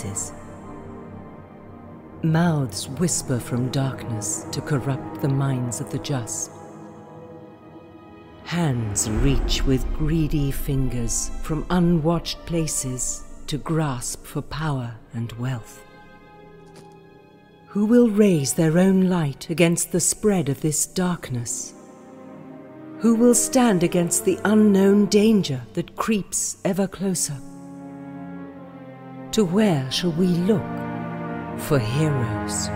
places. Mouths whisper from darkness to corrupt the minds of the just. Hands reach with greedy fingers from unwatched places to grasp for power and wealth. Who will raise their own light against the spread of this darkness? Who will stand against the unknown danger that creeps ever closer? To where shall we look for heroes?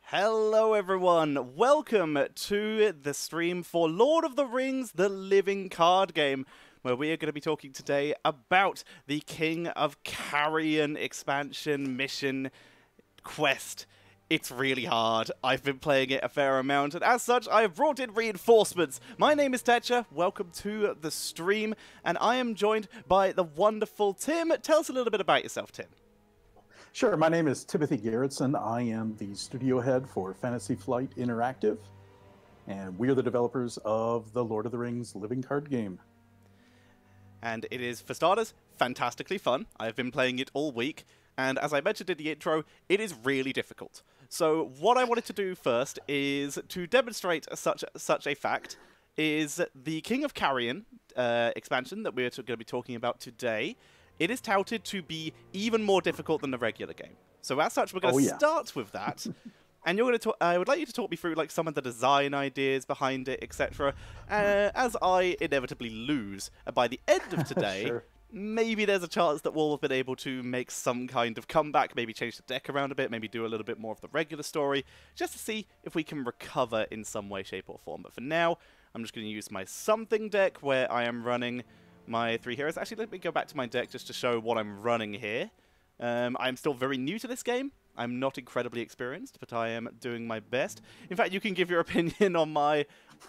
Hello everyone, welcome to the stream for Lord of the Rings, the living card game, where we are going to be talking today about the King of Carrion expansion, mission, quest. It's really hard. I've been playing it a fair amount, and as such, I have brought in reinforcements. My name is Tetcher, welcome to the stream, and I am joined by the wonderful Tim. Tell us a little bit about yourself, Tim. Sure, my name is Timothy Garrettson. I am the studio head for Fantasy Flight Interactive, and we are the developers of the Lord of the Rings living card game. And it is, for starters, fantastically fun. I've been playing it all week, and as I mentioned in the intro, it is really difficult. So what I wanted to do first is to demonstrate such a fact, is the King of Carrion expansion that we're going to be talking about today. It is touted to be even more difficult than the regular game. So as such, we're going to start with that. And you're going to I would like you to talk me through like some of the design ideas behind it, etc. As I inevitably lose by the end of today, Sure. Maybe there's a chance that we'll have been able to make some kind of comeback, maybe change the deck around a bit, maybe do a little bit more of the regular story, just to see if we can recover in some way, shape, or form. But for now, I'm just going to use my something deck where I am running my 3 heroes. Actually, let me go back to my deck just to show what I'm running here. I'm still very new to this game. I'm not incredibly experienced, but I am doing my best. In fact, you can give your opinion on my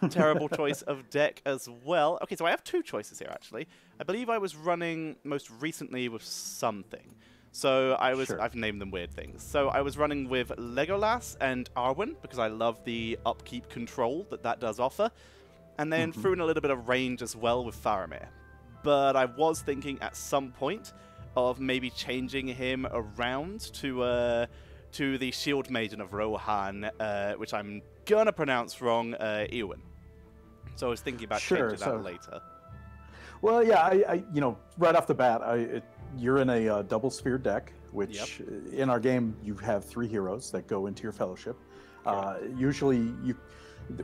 terrible choice of deck as well. Okay, so I have 2 choices here, actually. I believe I was running most recently with something. So I've named them weird things. So I was running with Legolas and Arwen, because I love the upkeep control that does offer. And then threw in a little bit of range as well with Faramir. But I was thinking at some point of maybe changing him around to the Shield Maiden of Rohan, which I'm gonna pronounce wrong, Eowyn. So I was thinking about changing that later. Well, yeah, you know, right off the bat, you're in a double sphere deck, which in our game you have 3 heroes that go into your fellowship. Usually,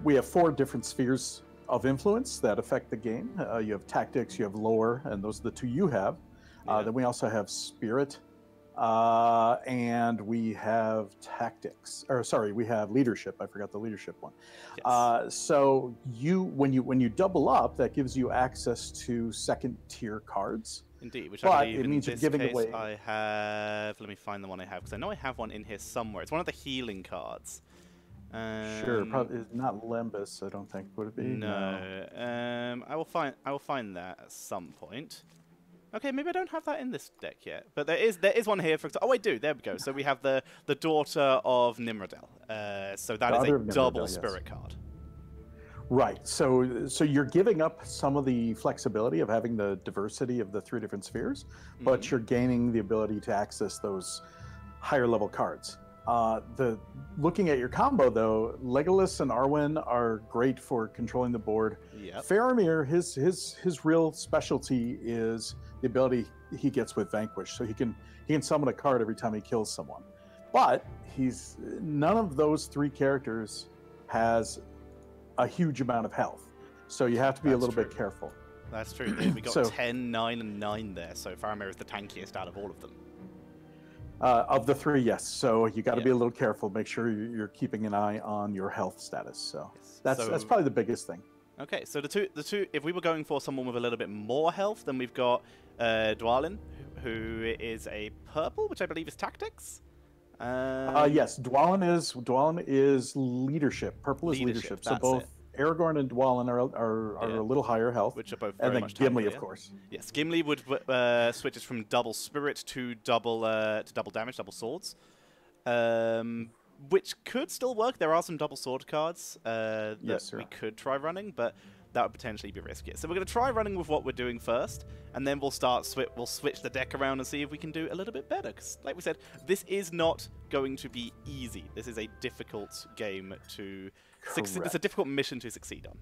we have 4 different spheres of influence that affect the game. You have tactics, you have lore, and those are the 2 you have. Then we also have spirit, and we have tactics. Or sorry, we have leadership. I forgot the leadership one. Yes. So when you double up, that gives you access to 2nd-tier cards. Indeed, which but I believe it means in you're this giving case away. I have. Let me find the one I have, because I know I have one in here somewhere. It's one of the healing cards. Sure, probably not Lembus. I don't think would it be. No. I will find that at some point. Okay, maybe I don't have that in this deck yet, but there is one here. Oh, I do. There we go. So we have the daughter of Nimrodel. So that is a double spirit card. Right. So you're giving up some of the flexibility of having the diversity of the 3 different spheres, but you're gaining the ability to access those higher level cards. Looking at your combo though, Legolas and Arwen are great for controlling the board. Yep. Faramir, his real specialty is the ability he gets with Vanquish, so he can summon a card every time he kills someone. But none of those 3 characters has a huge amount of health, so you have to be a little bit careful. That's true. We got 10, 9, and 9 there, so Faramir is the tankiest out of all of them. Of the 3, yes. So you got to be a little careful. Make sure you're keeping an eye on your health status. So that's probably the biggest thing. Okay, so the two. If we were going for someone with a little bit more health, then we've got Dwalin, who is a purple, which I believe is tactics. Yes, Dwalin is leadership. Purple is leadership. So both Aragorn and Dwalin are a little higher health, which are both and very then much Gimli, tankier. of course. Yes, Gimli would switches from double spirit to double damage, double swords, which could still work. There are some double sword cards that we could try running, but that would potentially be riskier. So we're going to try running with what we're doing first, and then we'll switch the deck around and see if we can do a little bit better. Because, like we said, this is not going to be easy. This is a difficult game to succeed. It's a difficult mission to succeed on.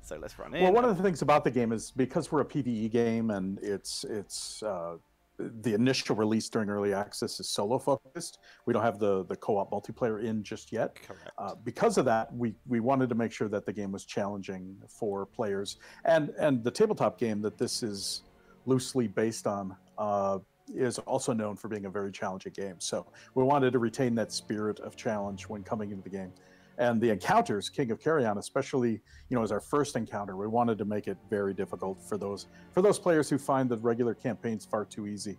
So let's run in. Well, one of the things about the game is because we're a PvE game and it's the initial release during early access is solo focused. We don't have the co-op multiplayer in just yet. Correct. Because of that, we wanted to make sure that the game was challenging for players, and the tabletop game that this is loosely based on is also known for being a very challenging game. So we wanted to retain that spirit of challenge when coming into the game. And the encounters, King of Carrion, especially, as our first encounter, we wanted to make it very difficult for those players who find the regular campaigns far too easy.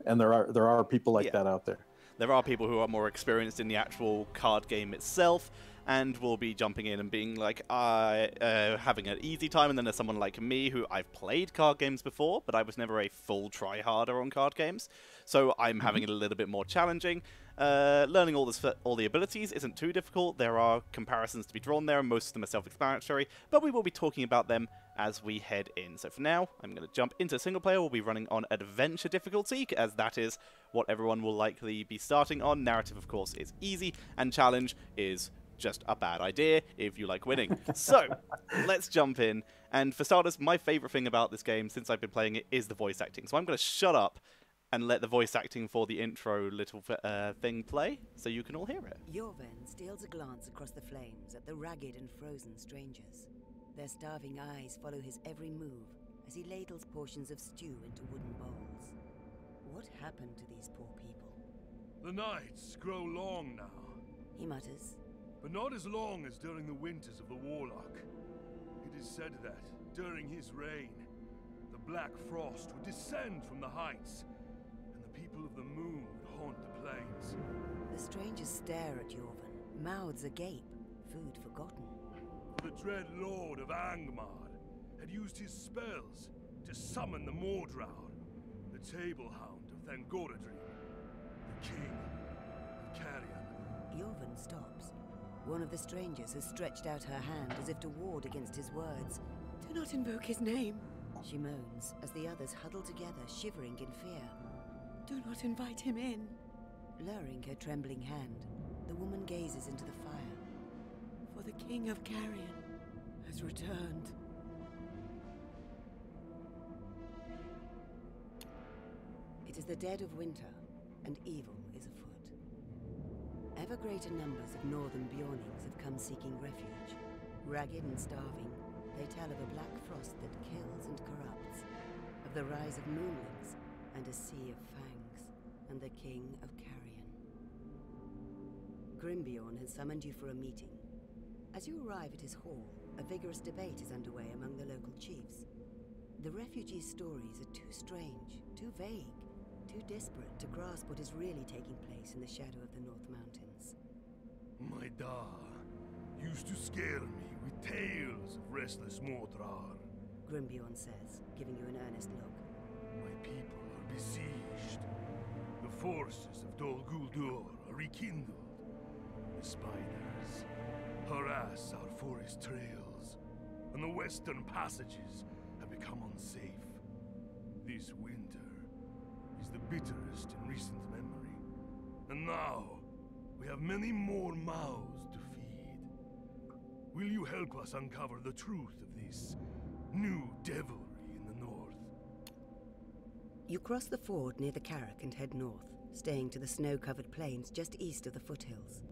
And there are people like that out there. There are people who are more experienced in the actual card game itself, and will be jumping in and being like, having an easy time. And then there's someone like me who I've played card games before, but I was never a full try-harder on card games. So I'm having it a little bit more challenging. Learning all the abilities isn't too difficult. There are comparisons to be drawn there, and most of them are self-explanatory, but we will be talking about them as we head in. So for now, I'm going to jump into single player. We'll be running on adventure difficulty, as that is what everyone will likely be starting on. Narrative, of course, is easy, and challenge is just a bad idea if you like winning. So let's jump in. And for starters, my favorite thing about this game since I've been playing it is the voice acting. So I'm going to shut up and let the voice acting for the intro little thing play, so you can all hear it. Jorven steals a glance across the flames at the ragged and frozen strangers. Their starving eyes follow his every move as he ladles portions of stew into wooden bowls. What happened to these poor people? The nights grow long now, He mutters. but not as long as during the winters of the Warlock. It is said that, during his reign, the Black Frost would descend from the heights, and the people of the moon would haunt the plains. The strangers stare at Jorven, mouths agape, food forgotten. The dread Lord of Angmar had used his spells to summon the Mordrowd, the table hound of Thangorodrim, the king of Carrion. Jorven stops. One of the strangers has stretched out her hand as if to ward against his words. Do not invoke his name, she moans, as the others huddle together, shivering in fear. Do not invite him in. Lowering her trembling hand, the woman gazes into the fire. For the king of Carrion has returned. It is the dead of winter, and evil is afoot. Ever greater numbers of northern Bjornings have come seeking refuge. Ragged and starving, they tell of a black frost that kills and corrupts, of the rise of moonlings and a sea of fangs, and the king of Carrion. Grimbjorn has summoned you for a meeting. As you arrive at his hall, a vigorous debate is underway among the local chiefs. The refugees' stories are too strange, too vague, too disparate to grasp what is really taking place in the shadow of the North Mountains. My da used to scare me with tales of restless Mordrar. Grimbjorn says, giving you an earnest look. My people are besieged. The forces of Dol Guldur are rekindled. The spiders harass our forest trails, and the western passages have become unsafe. This winter is the bitterest in recent memory, and now we have many more mouths to feed. Will you help us uncover the truth of this new devilry in the north? You cross the ford near the Carrick and head north, staying to the snow-covered plains just east of the foothills.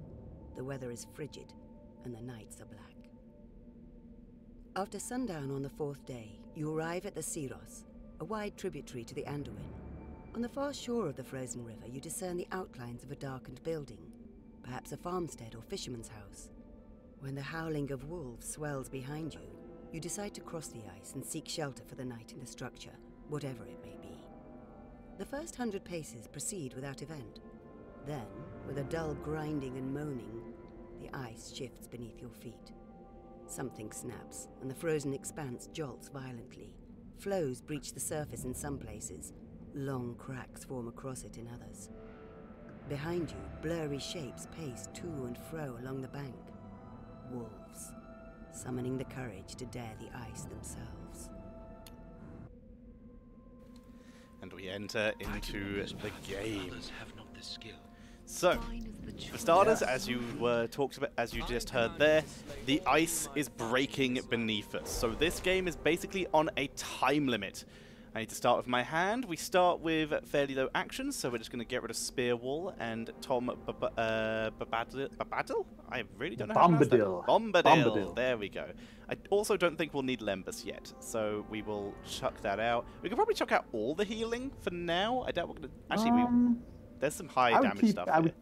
The weather is frigid, and the nights are black. After sundown on the fourth day, you arrive at the Siros, a wide tributary to the Anduin. On the far shore of the frozen river, you discern the outlines of a darkened building, perhaps a farmstead or fisherman's house. When the howling of wolves swells behind you, you decide to cross the ice and seek shelter for the night in the structure, whatever it may be. The first 100 paces proceed without event. Then, with a dull grinding and moaning, the ice shifts beneath your feet. Something snaps, and the frozen expanse jolts violently. Flows breach the surface in some places. Long cracks form across it in others. Behind you, blurry shapes pace to and fro along the bank. Wolves, summoning the courage to dare the ice themselves. And we enter into the game. So, for starters, as you just heard there, the ice is breaking beneath us. So this game is basically on a time limit. I need to start with my hand. We start with fairly low actions, so we're just going to get rid of Spear Wall and Tom Bombadil? I really don't know how to pronounce that. Bombadil. There we go. I also don't think we'll need Lembas yet, so we will chuck that out. We can probably chuck out all the healing for now. I doubt we're going to... Actually, there's some high damage stuff here.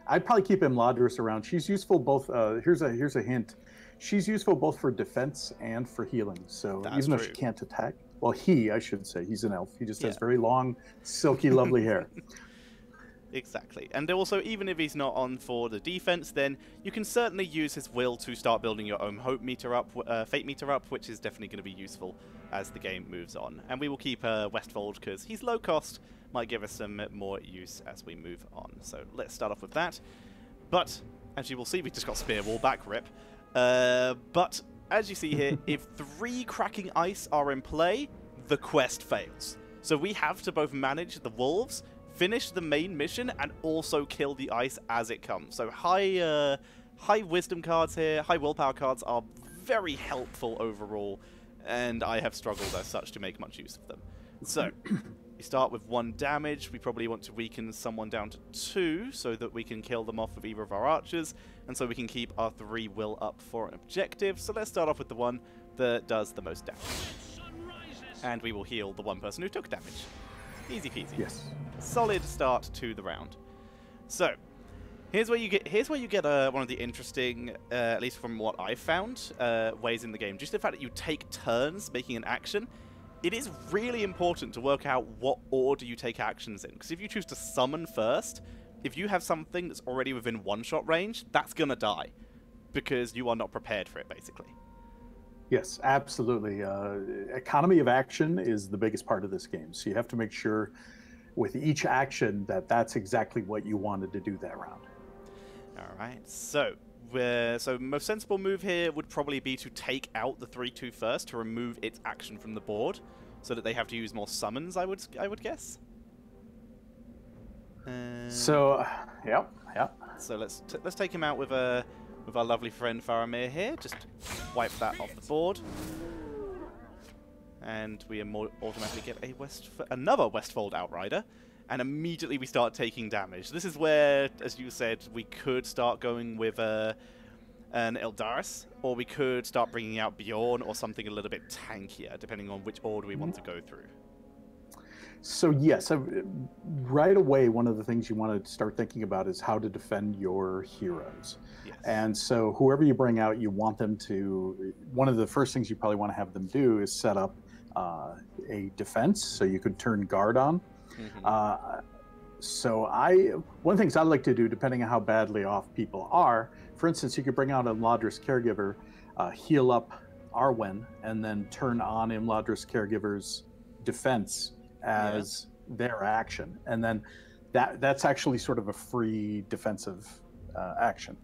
I'd probably keep Imladris around. She's useful both... here's a hint. She's useful both for defense and for healing, so even though she can't attack... Well, I should say. He's an elf. He just has very long, silky, lovely hair. Exactly. And also, even if he's not on for the defense, then you can certainly use his will to start building your own hope meter up, fate meter up, which is definitely going to be useful as the game moves on. And we will keep Westfold because he's low cost, might give us some more use as we move on. So let's start off with that. But, as you will see, we just got Spear Wall back, rip. But... as you see here, if 3 cracking ice are in play, the quest fails. So we have to both manage the wolves, finish the main mission, and also kill the ice as it comes. So high wisdom cards here, high willpower cards are very helpful overall, and I have struggled as such to make much use of them. So, we start with 1 damage. We probably want to weaken someone down to 2 so that we can kill them off with either of our archers, and so we can keep our 3 will up for an objective. So let's start off with the one that does the most damage. And we will heal the one person who took damage. Easy peasy. Yes. Solid start to the round. So, here's where you get one of the interesting, at least from what I've found, ways in the game. Just the fact that you take turns making an action. It is really important to work out what order you take actions in. Because if you choose to summon first, if you have something that's already within one-shot range, that's going to die. Because you are not prepared for it, basically. Yes, absolutely. Economy of action is the biggest part of this game. So you have to make sure with each action that that's exactly what you wanted to do that round. All right, so most sensible move here would probably be to take out the 3/2 first to remove its action from the board, so that they have to use more summons. I would guess. So, yeah. So let's take him out with our lovely friend Faramir here. Just wipe that off the board, and we automatically get another Westfold Outrider. And immediately we start taking damage. This is where, as you said, we could start going with an Eldaris, or we could start bringing out Bjorn or something a little bit tankier, depending on which order we want to go through. So yes, right away, one of the things you want to start thinking about is how to defend your heroes. Yes. And so whoever you bring out, you want them to, one of the first things you probably want to have them do is set up a defense, so you could turn guard on. So one of the things I like to do, depending on how badly off people are, for instance, you could bring out a Imladris Caregiver, heal up Arwen, and then turn on Imladris Caregiver's defense as their action. And then that's actually sort of a free defensive action.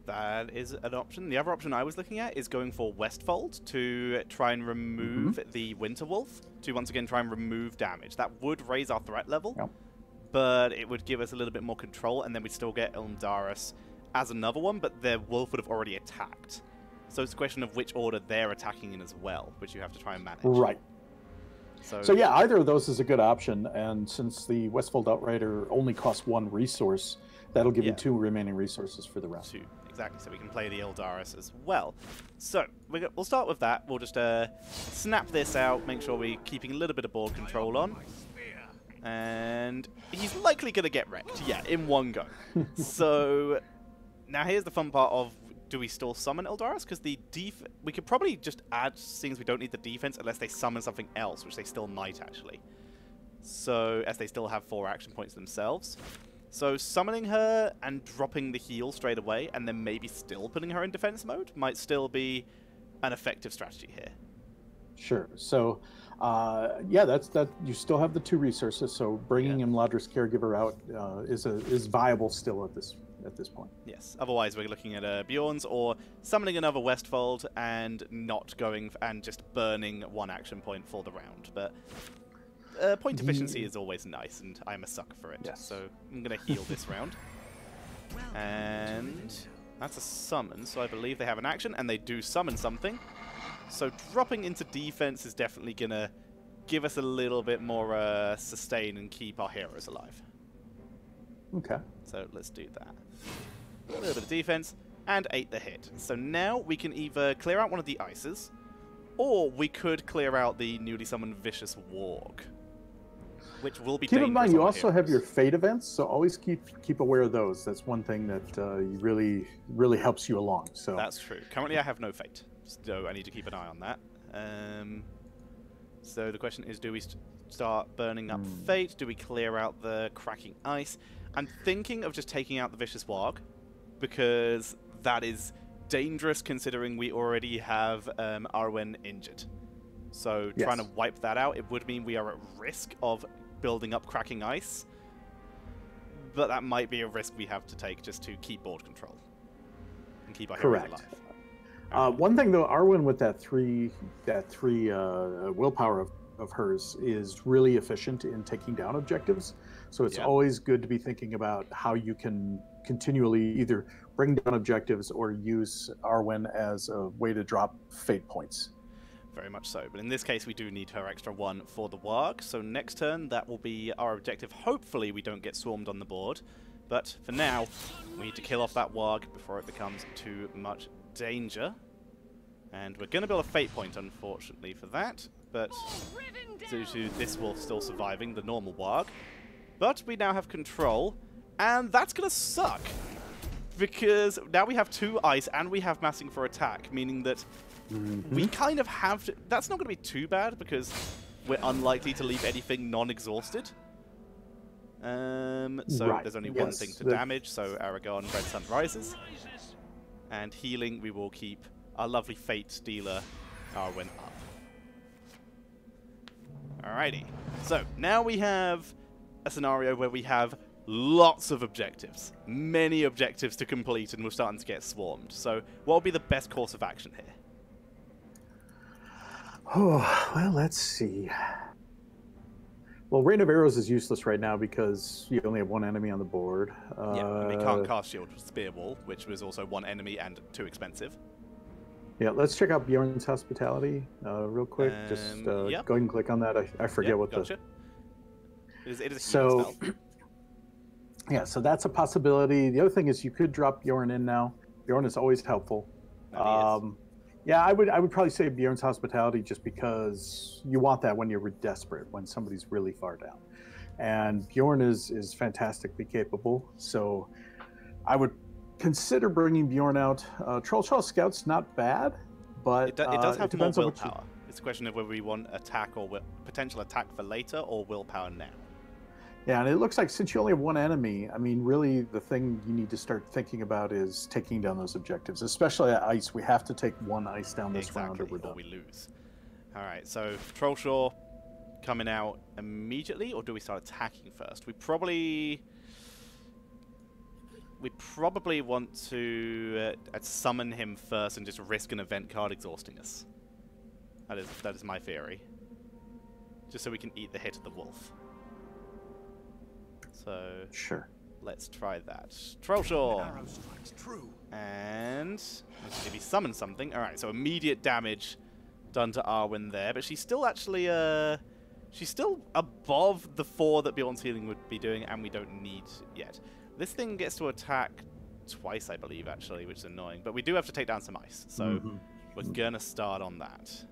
That is an option. The other option I was looking at is going for Westfold to try and remove the Winter Wolf, to once again try and remove damage. That would raise our threat level, but it would give us a little bit more control, and then we'd still get Eldaris as another one, but their wolf would have already attacked. So it's a question of which order they're attacking in as well, which you have to try and manage. Right. So yeah, either of those is a good option, and since the Westfold Outrider only costs 1 resource, that'll give you 2 remaining resources for the round. 2. Exactly, so we can play the Eldaris as well. So, we'll start with that. We'll just snap this out, make sure we're keeping a little bit of board control on. And he's likely going to get wrecked, in one go. So, now here's the fun part of, do we still summon Eldaris? Because we could probably just add, seeing as we don't need the defense, unless they summon something else, which they still might, actually. So, as they still have 4 action points themselves. So, summoning her and dropping the heal straight away, and then maybe still putting her in defense mode, might still be an effective strategy here. Sure. So, yeah, that. You still have the 2 resources. So, bringing Imladra's caregiver out is viable still at this point. Yes. Otherwise, we're looking at Bjorn's or summoning another Westfold and not going and just burning 1 action point for the round. But point efficiency is always nice, and I'm a sucker for it. Yes. So I'm going to heal this round. And that's a summon, so I believe they have an action, and they do summon something. So dropping into defense is definitely going to give us a little bit more sustain and keep our heroes alive. Okay. So let's do that. A little bit of defense, and 8 the hit. So now we can either clear out one of the ices, or we could clear out the newly summoned Vicious Warg, which will be dangerous. Keep in mind, you on also have your fate events, so always keep aware of those. That's one thing that really helps you along. So that's true. Currently, I have no fate, so I need to keep an eye on that. So the question is, do we start burning up fate? Do we clear out the cracking ice? I'm thinking of just taking out the Vicious Warg, because that is dangerous considering we already have Arwen injured. So trying to wipe that out, it would mean we are at risk of building up cracking ice. But that might be a risk we have to take just to keep board control and keep our heroes alive. One thing though, Arwen with that three willpower of hers is really efficient in taking down objectives. So it's always good to be thinking about how you can continually either bring down objectives or use Arwen as a way to drop fate points. Very much so. But in this case, we do need her extra 1 for the Warg. So next turn, that will be our objective. Hopefully, we don't get swarmed on the board. But for now, we need to kill off that Warg before it becomes too much danger. And we're going to build a fate point, unfortunately, for that. But due to this wolf still surviving, the normal Warg. But we now have control, and that's going to suck. Because now we have 2 ice, and we have massing for attack, meaning that we kind of have to... That's not going to be too bad, because we're unlikely to leave anything non-exhausted. So there's only one thing to damage, so Aragon, Red Sun rises. And healing, we will keep our lovely Fate dealer, Arwen, up. Alrighty. So, now we have a scenario where we have lots of objectives. Many objectives to complete, and we're starting to get swarmed. So, what will be the best course of action here? Oh, well, let's see. Well, Rain of Arrows is useless right now because you only have 1 enemy on the board. Yeah, and we can't cast Shield with Spear Wall, which was also 1 enemy and too expensive. Yeah, let's check out Bjorn's Hospitality real quick. Just go ahead and click on that. I forget what gotcha. It is a healing spell. Yeah, so that's a possibility. The other thing is you could drop Bjorn in now. Bjorn is always helpful. Yeah, I would probably say Bjorn's Hospitality just because you want that when you're desperate, when somebody's really far down. And Bjorn is fantastically capable, so I would consider bringing Bjorn out. Trollshaw Scout's not bad, but it does have more willpower. It's a question of whether we want attack or potential attack for later or willpower now. Yeah, and it looks like since you only have 1 enemy, I mean, really the thing you need to start thinking about is taking down those objectives, especially at ice. We have to take 1 ice down this round or we're done. Or we lose. All right, so Trollshaw coming out immediately, or do we start attacking first? We probably want to summon him first and just risk an event card exhausting us. That is my theory. Just so we can eat the hit of the wolf. So sure, let's try that. Trollshaw, and if he summons something, all right. So immediate damage done to Arwen there, but she's still actually she's still above the 4 that Bjorn's healing would be doing, and we don't need yet. This thing gets to attack twice, I believe, actually, which is annoying. But we do have to take down some ice, so we're gonna start on that.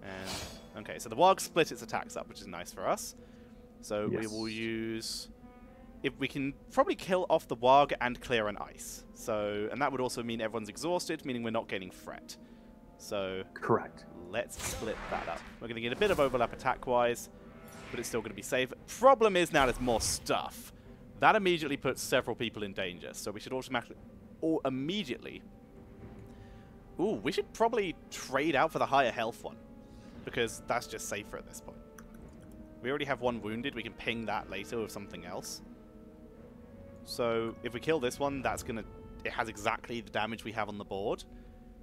And okay, so the Warg split its attacks up, which is nice for us. So we will use... If we can probably kill off the Warg and clear an ice. So, and that would also mean everyone's exhausted, meaning we're not gaining fret. So correct. let's split that up. We're going to get a bit of overlap attack-wise, but it's still going to be safe. Problem is now there's more stuff. That immediately puts several people in danger, so we should automatically... Or immediately... Ooh, we should probably trade out for the higher health one, because that's just safer at this point. We already have one wounded. We can ping that later with something else. So if we kill this one, that's going to... It has exactly the damage we have on the board.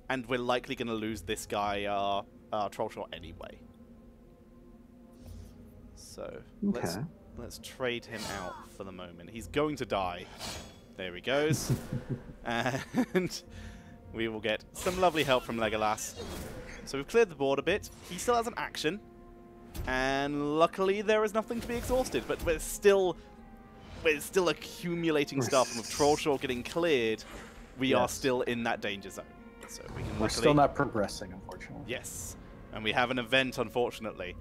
And we're likely going to lose this guy, our troll shot anyway. So let's trade him out for the moment. He's going to die. There he goes. And we will get some lovely help from Legolas. So we've cleared the board a bit. He still has an action. And luckily there is nothing to be exhausted. But we're still accumulating stuff. And with troll shot getting cleared, we are still in that danger zone. So we're still not progressing, unfortunately. Yes. And we have an event, unfortunately.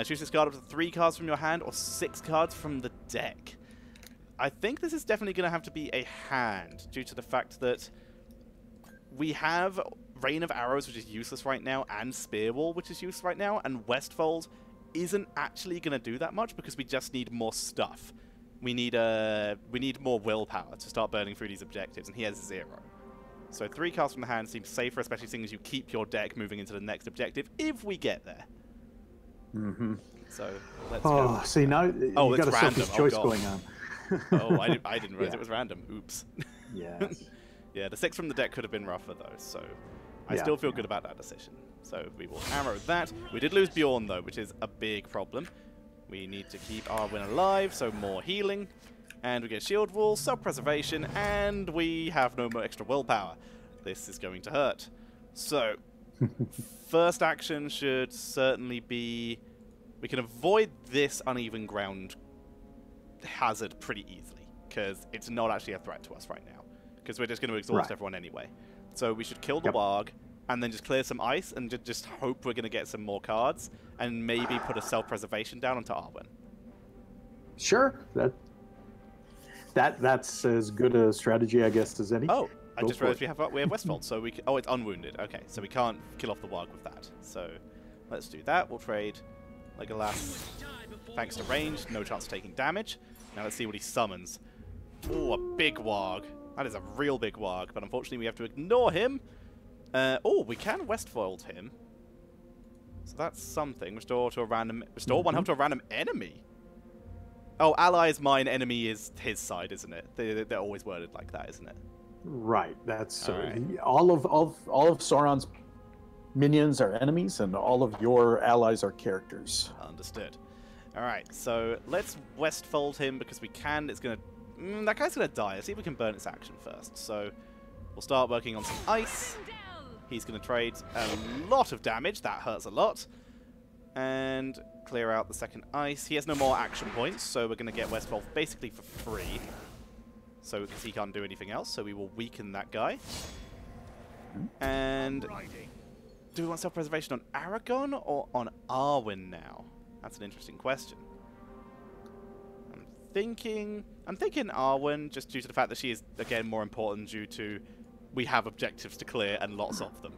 Choose this card up to 3 cards from your hand or 6 cards from the deck. I think this is definitely going to have to be a hand, due to the fact that we have Rain of Arrows, which is useless right now, and Spear Wall, which is useless right now, and Westfold isn't actually going to do that much because we just need more stuff. We need more willpower to start burning through these objectives, and he has 0. So 3 cards from the hand seems safer, especially seeing as you keep your deck moving into the next objective, if we get there. Mm-hmm. So let's go. See, now you've got a selfish choice going on. Oh, I didn't realize it was random. Oops. Yes. Yeah, the 6 from the deck could have been rougher, though, so I still feel good about that decision. So we will arrow that. We did lose Bjorn, though, which is a big problem. We need to keep Arwen alive, so more healing. And we get Shield Wall, Self-Preservation, and we have no more extra willpower. This is going to hurt. So, first action should certainly be... We can avoid this uneven ground hazard pretty easily, because it's not actually a threat to us right now. Because we're just going to exhaust everyone anyway. So we should kill the warg, and then just clear some ice, and just hope we're going to get some more cards, and maybe put a Self-Preservation down onto Arwen. Sure. That's as good a strategy, I guess, as any. Oh, I just realized we have Westfold, so we can... Oh, it's unwounded. Okay, so we can't kill off the warg with that. So let's do that. We'll trade Legolas. Thanks to range, no chance of taking damage. Now let's see what he summons. Oh, a big warg. That is a real big warg, but unfortunately we have to ignore him. Oh, we can Westfold him. So that's something. Restore to a random... Restore 1 health to a random enemy. Oh, ally is mine, enemy is his side, isn't it? They're always worded like that, isn't it? Right. That's right. all of Sauron's minions are enemies, and all of your allies are characters. Understood. All right, so let's Westfold him because we can. It's gonna. That guy's gonna die. Let's see if we can burn its action first. So we'll start working on some ice. He's gonna trade a lot of damage. That hurts a lot. And clear out the second ice. He has no more action points, so we're going to get Westfold basically for free. So, because he can't do anything else, so we will weaken that guy. And do we want self-preservation on Aragon or on Arwen now? That's an interesting question. I'm thinking Arwen, just due to the fact that she is, again, more important due to we have objectives to clear and lots of them.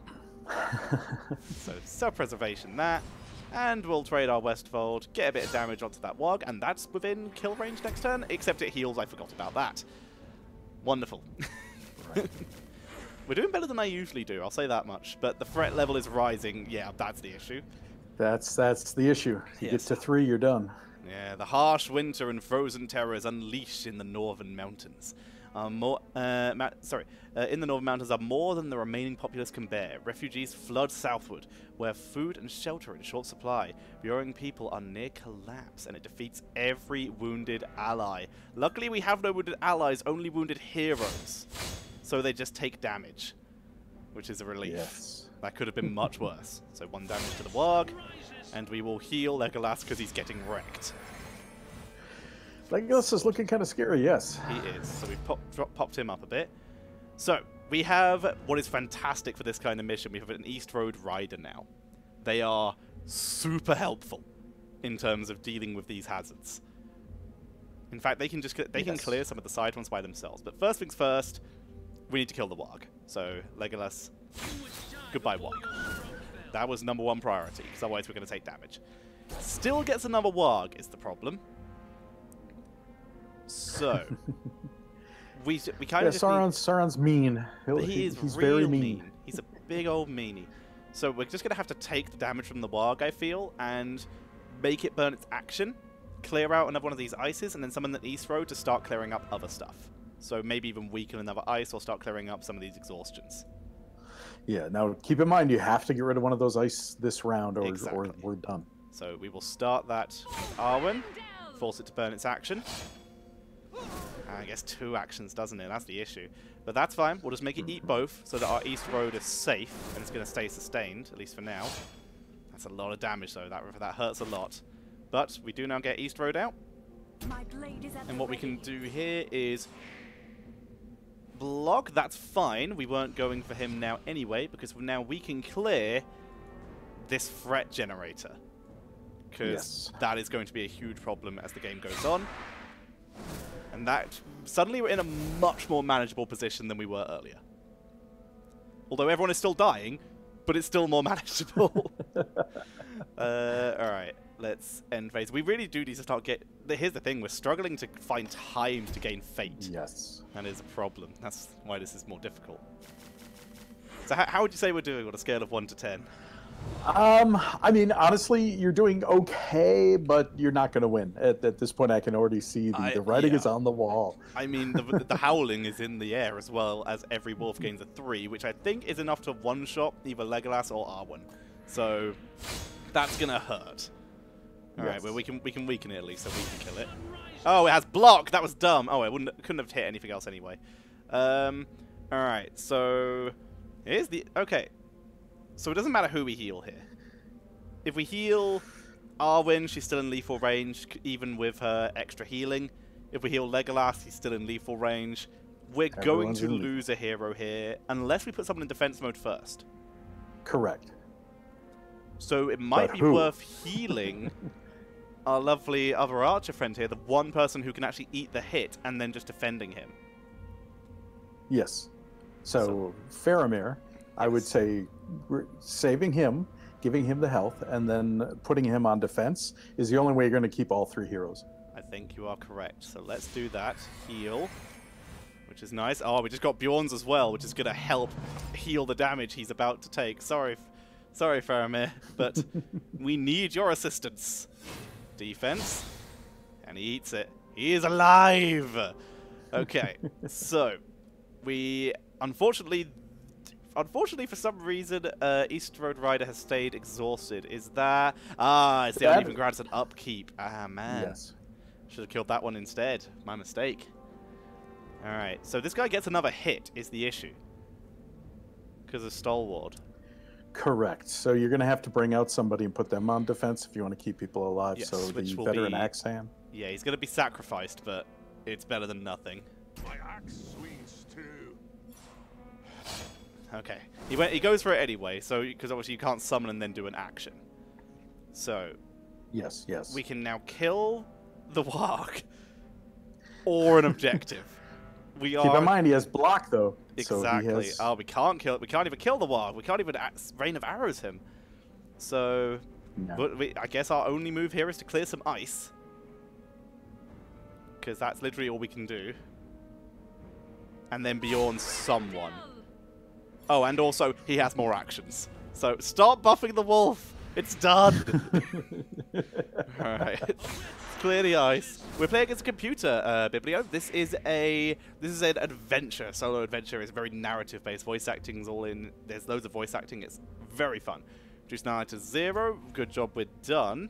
So, self-preservation that. And we'll trade our Westfold, get a bit of damage onto that warg, and that's within kill range next turn, except it heals. I forgot about that. Wonderful. We're doing better than I usually do, I'll say that much. But the threat level is rising. Yeah, that's the issue. That's the issue. You get to 3, you're done. Yeah, the harsh winter and frozen terrors unleashed in the northern mountains. In the northern mountains are more than the remaining populace can bear. Refugees flood southward, where food and shelter are in short supply. Burrowing people are near collapse, and it defeats every wounded ally. Luckily, we have no wounded allies, only wounded heroes. So they just take damage, which is a relief. Yes. That could have been much worse. So 1 damage to the warg, and we will heal Legolas because he's getting wrecked. Legolas is looking kind of scary, yes. He is. So we've popped him up a bit. So, we have what is fantastic for this kind of mission. We have an East Road Rider now. They are super helpful in terms of dealing with these hazards. In fact, they can clear some of the side ones by themselves. But first things first, we need to kill the warg. So, Legolas, goodbye warg. That was #1 priority, because otherwise we're going to take damage. Still gets another warg is the problem. So we kind of Sauron's mean. He's very real mean. He's a big old meanie. So we're just going to have to take the damage from the warg, I feel, and make it burn its action, clear out another one of these ices, and then summon the East Road to start clearing up other stuff. So maybe even weaken another ice or start clearing up some of these exhaustions. Yeah, now keep in mind you have to get rid of one of those ice this round or we're done. So we will start that with Arwen, force it to burn its action. I guess 2 actions, doesn't it? That's the issue. But that's fine. We'll just make it eat both so that our East Road is safe and it's going to stay sustained, at least for now. That's a lot of damage, though. That hurts a lot. But we do now get East Road out. And what we can do here is block. That's fine. We weren't going for him now anyway, because now we can clear this threat generator. Because that is going to be a huge problem as the game goes on. And that suddenly we're in a much more manageable position than we were earlier. Although everyone is still dying, but it's still more manageable. Alright, let's end phase. We really do need to start here's the thing, we're struggling to find time to gain fate. Yes. That is a problem. That's why this is more difficult. So how would you say we're doing on a scale of 1 to 10? I mean, honestly, you're doing okay, but you're not going to win. At this point, I can already see the writing is on the wall. I mean, the howling is in the air as well, as every wolf gains a 3, which I think is enough to one-shot either Legolas or Arwen. So that's going to hurt. All right, well, we can weaken it at least, so we can kill it. Oh, it has block. That was dumb. Oh, couldn't have hit anything else anyway. All right, so here's the So it doesn't matter who we heal here. If we heal Arwen, she's still in lethal range, even with her extra healing. If we heal Legolas, he's still in lethal range. We're going to lose a hero here, unless we put someone in defense mode first. Correct. So it might be worth healing our lovely other archer friend here, the one person who can actually eat the hit, and then just defending him. Yes. So Faramir, I would say saving him, giving him the health, and then putting him on defense is the only way you're going to keep all 3 heroes. I think you are correct. So let's do that. Heal, which is nice. Oh, we just got Bjorn's as well, which is going to help heal the damage he's about to take. Sorry, Faramir, but we need your assistance. Defense, and he eats it. He is alive! Okay, so we unfortunately for some reason, East Road Rider has stayed exhausted. Is that... it's the uneven grants and upkeep. Ah, man. Yes. Should have killed that one instead. My mistake. Alright, so this guy gets another hit, is the issue. Because of Stalwart. Correct. So you're going to have to bring out somebody and put them on defense if you want to keep people alive. Yes, so the veteran axe hand. Yeah, he's going to be sacrificed, but it's better than nothing. My axe swings too. Okay, he goes for it anyway, so because obviously you can't summon and then do an action. So yes, we can now kill the warg or an objective. Keep in mind he has block though. Exactly. So Oh, we can't even kill the warg. We can't even rain of arrows him. So, but I guess our only move here is to clear some ice, because that's literally all we can do. And then Bjorn someone. Oh, and also, he has more actions. So, stop buffing the wolf! It's done! Alright. Clear the ice. We're playing against a computer, Biblio. This is an adventure. Solo adventure is very narrative-based. Voice acting's all in. There's loads of voice acting. It's very fun. Reduce now to 0. Good job, we're done.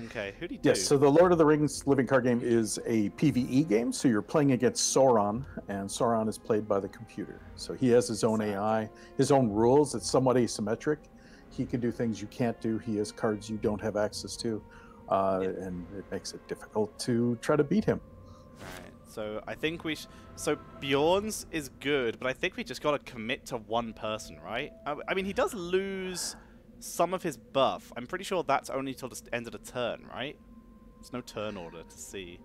Okay, who do you do? Yes, so the Lord of the Rings living card game is a PvE game, so you're playing against Sauron, and Sauron is played by the computer. So he has his own AI, his own rules. It's somewhat asymmetric. He can do things you can't do. He has cards you don't have access to, and it makes it difficult to try to beat him. Alright, so I think so Bjorn's is good, but I think we just got to commit to one person, right? I mean, he does lose some of his buff. I'm pretty sure that's only till the end of the turn, right? There's no turn order to see.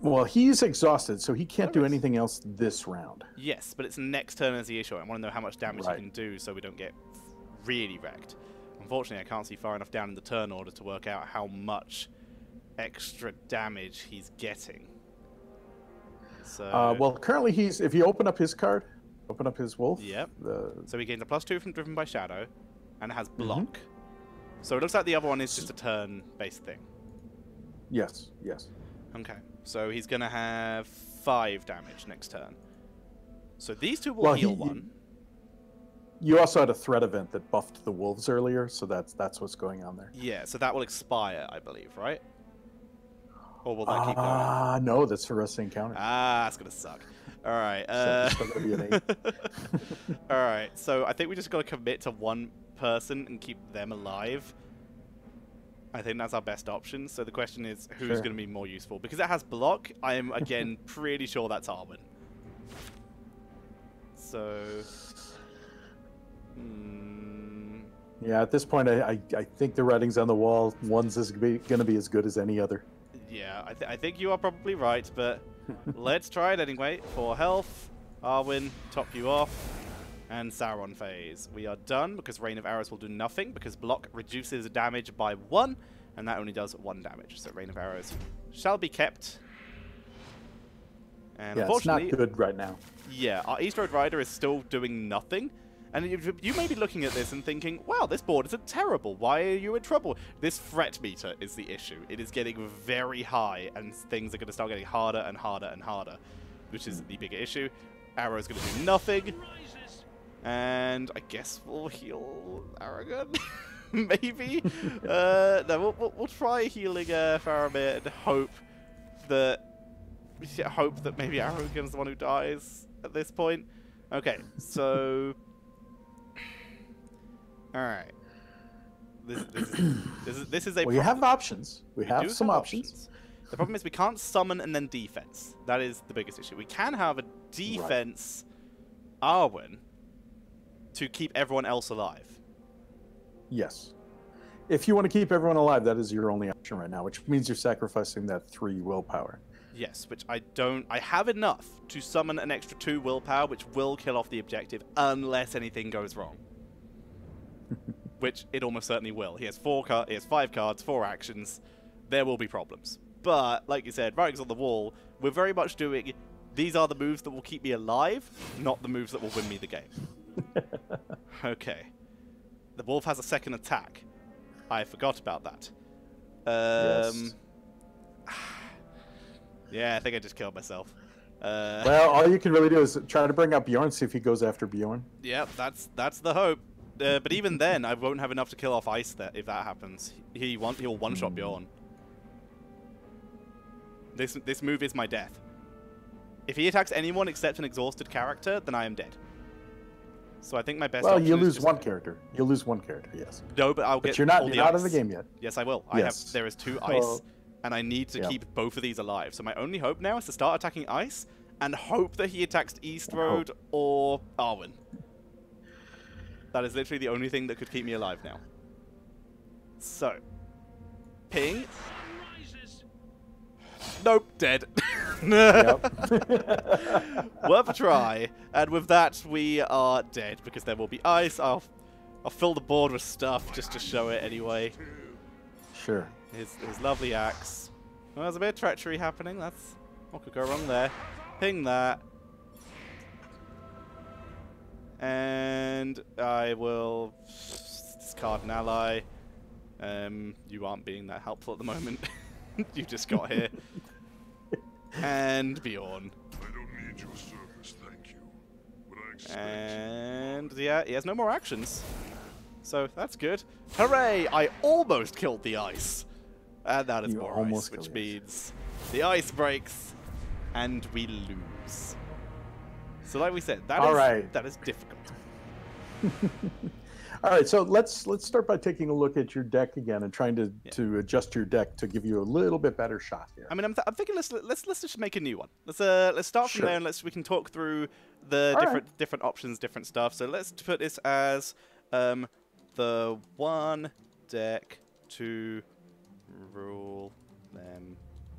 Well, he's exhausted, so he can't do anything else this round. Yes, but it's next turn as the issue. I want to know how much damage he can do so we don't get really wrecked. Unfortunately, I can't see far enough down in the turn order to work out how much extra damage he's getting. So well, currently if you open up his card, open up his wolf. Yep. So he gains a +2 from Driven by Shadow, and it has block. So it looks like the other one is just a turn-based thing. Yes, yes. Okay, so he's going to have 5 damage next turn. So these two will heal 1. You also had a threat event that buffed the wolves earlier, so that's what's going on there. Yeah, so that will expire, I believe, right? Or will that keep going? No, that's a rest encounter. That's going to suck. All right. So it's still gonna be an 8. All right, so I think we just got to commit to one person and keep them alive. I think that's our best option. So the question is, who's going to be more useful? Because it has block, I am, again, pretty sure that's Arwen. So... Yeah, at this point, I think the writing's on the wall. One's going to be as good as any other. Yeah, I think you are probably right, but let's try it anyway. For health, Arwen, top you off, and Sauron phase. We are done because Rain of Arrows will do nothing because block reduces damage by 1, and that only does 1 damage. So Rain of Arrows shall be kept. And yeah, it's not good right now. Yeah, our East Road Rider is still doing nothing. And you may be looking at this and thinking, wow, this board isn't terrible. Why are you in trouble? This threat meter is the issue. It is getting very high, and things are going to start getting harder and harder and harder, which is the bigger issue. Arrow's going to do nothing. And I guess we'll heal Aragon. Maybe. No, we'll try healing Faramir and hope that maybe Aragon's the one who dies at this point. Okay, so... All right. This is a. We have options. We have some options. The problem is we can't summon and then defense. That is the biggest issue. We can have a defense Arwen to keep everyone else alive. Yes. If you want to keep everyone alive, that is your only option right now, which means you're sacrificing that 3 willpower. Yes, which I don't... I have enough to summon an extra 2 willpower, which will kill off the objective unless anything goes wrong. Which it almost certainly will. He has 5 cards, 4 actions. There will be problems. But, like you said, writing's on the wall. We're very much doing... These are the moves that will keep me alive, not the moves that will win me the game. Okay. The wolf has a second attack. I forgot about that. Yes. Yeah, I think I just killed myself. Well, all you can really do is try to bring up Bjorn, see if he goes after Bjorn. Yep, that's the hope. But even then, I won't have enough to kill off Ice if that happens. He'll one-shot Bjorn. This move is my death. If he attacks anyone except an exhausted character, then I am dead. So I think my best option you lose is one character. You'll lose one character, yes. No, but I'll get you're not all the out ice. of the game yet. Yes, I will. Yes. There is 2 ice, and I need to keep both of these alive. So my only hope now is to start attacking Ice and hope that he attacks East Road or Arwen. That is literally the only thing that could keep me alive now. So, ping. Nope, dead. Worth a try. And with that, we are dead because there will be ice. I'll fill the board with stuff just to show it anyway. Sure. His lovely axe. Well, there's a bit of treachery happening. That's what could go wrong there. Ping that. And I will discard an ally. You aren't being that helpful at the moment. You just got here. And Bjorn. I don't need your service, thank you. But I expect... And yeah, he has no more actions. So that's good. Hooray! I almost killed the ice. And that is more ice, which means the ice breaks and we lose. So like we said, that is difficult. All right, so let's start by taking a look at your deck again and trying to adjust your deck to give you a little bit better shot here. I mean, I'm thinking let's just make a new one. Let's start from there and we can talk through the different options, different stuff. So let's put this as the one deck to rule them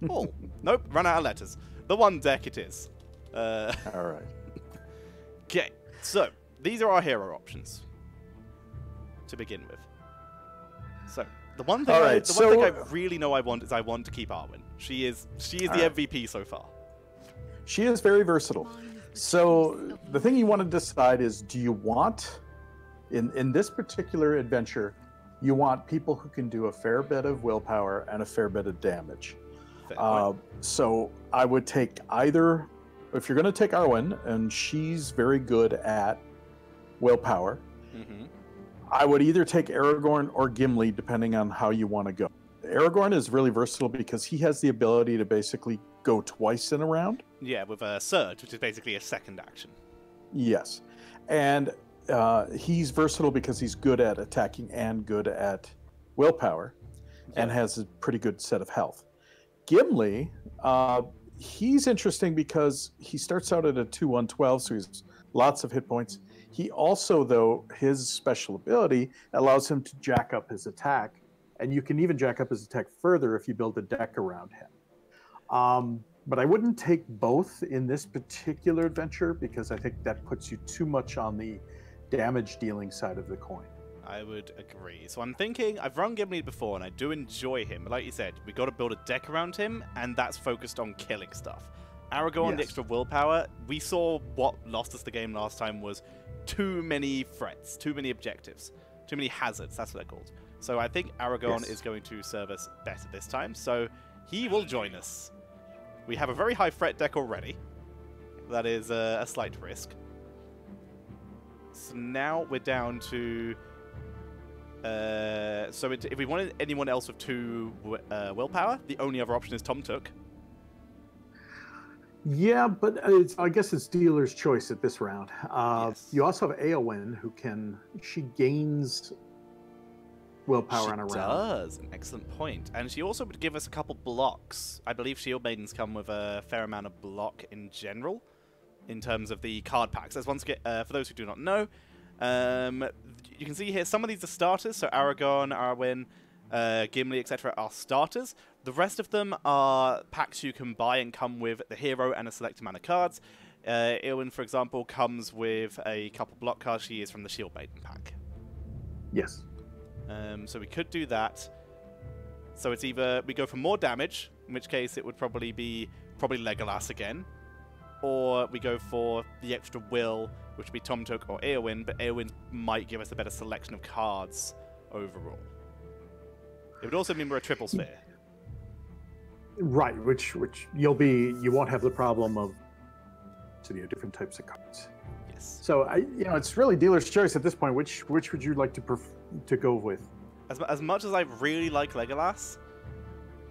all. Nope, run out of letters. The one deck it is. All right. Okay, so these are our hero options. to begin with. So the one thing, Alright, the one thing I really know I want to keep Arwen. She is the MVP so far. She is very versatile. So the thing you want to decide is, do you want, in this particular adventure, you want people who can do a fair bit of willpower and a fair bit of damage. So I would take either, if you're going to take Arwen, and she's very good at willpower, I would either take Aragorn or Gimli, depending on how you want to go. Aragorn is really versatile because he has the ability to basically go twice in a round. Yeah, with a surge, which is basically a second action. Yes. And he's versatile because he's good at attacking and good at willpower, and has a pretty good set of health. Gimli, he's interesting because he starts out at a 2-1-12, so he's lots of hit points. He also, though, his special ability allows him to jack up his attack, and you can even jack up his attack further if you build a deck around him. But I wouldn't take both in this particular adventure because I think that puts you too much on the damage dealing side of the coin. I would agree. So I'm thinking, I've run Gimli before and I do enjoy him, but like you said, we got to build a deck around him, and that's focused on killing stuff. Aragorn, the extra willpower, we saw what lost us the game last time was too many threats, too many objectives, too many hazards, that's what they're called. So I think Aragorn is going to serve us better this time, so he will join us. We have a very high threat deck already. That is a slight risk. So now we're down to... if we wanted anyone else with 2 willpower, the only other option is Tom Took. Yeah, but I guess it's dealer's choice at this round. You also have Eowyn, she gains willpower on a round. She does, an excellent point. And she also would give us a couple blocks. I believe Shield Maidens come with a fair amount of block in general, in terms of the card packs. As once again, for those who do not know, you can see here some of these are starters. So Aragorn, Arwen, Gimli, etc. are starters. The rest of them are packs you can buy and come with the hero and a select amount of cards. Eowyn, for example, comes with a couple block cards. She is from the Shield Maiden pack. Yes. So we could do that. So it's either we go for more damage, in which case it would probably be Legolas again, or we go for the extra will, which would be Tom Took or Eowyn, but Eowyn might give us a better selection of cards overall. It would also mean we're a triple sphere. Right, which you won't have the problem of different types of cards. Yes. So it's really dealer's choice at this point. Which would you like to go with? As much as I really like Legolas,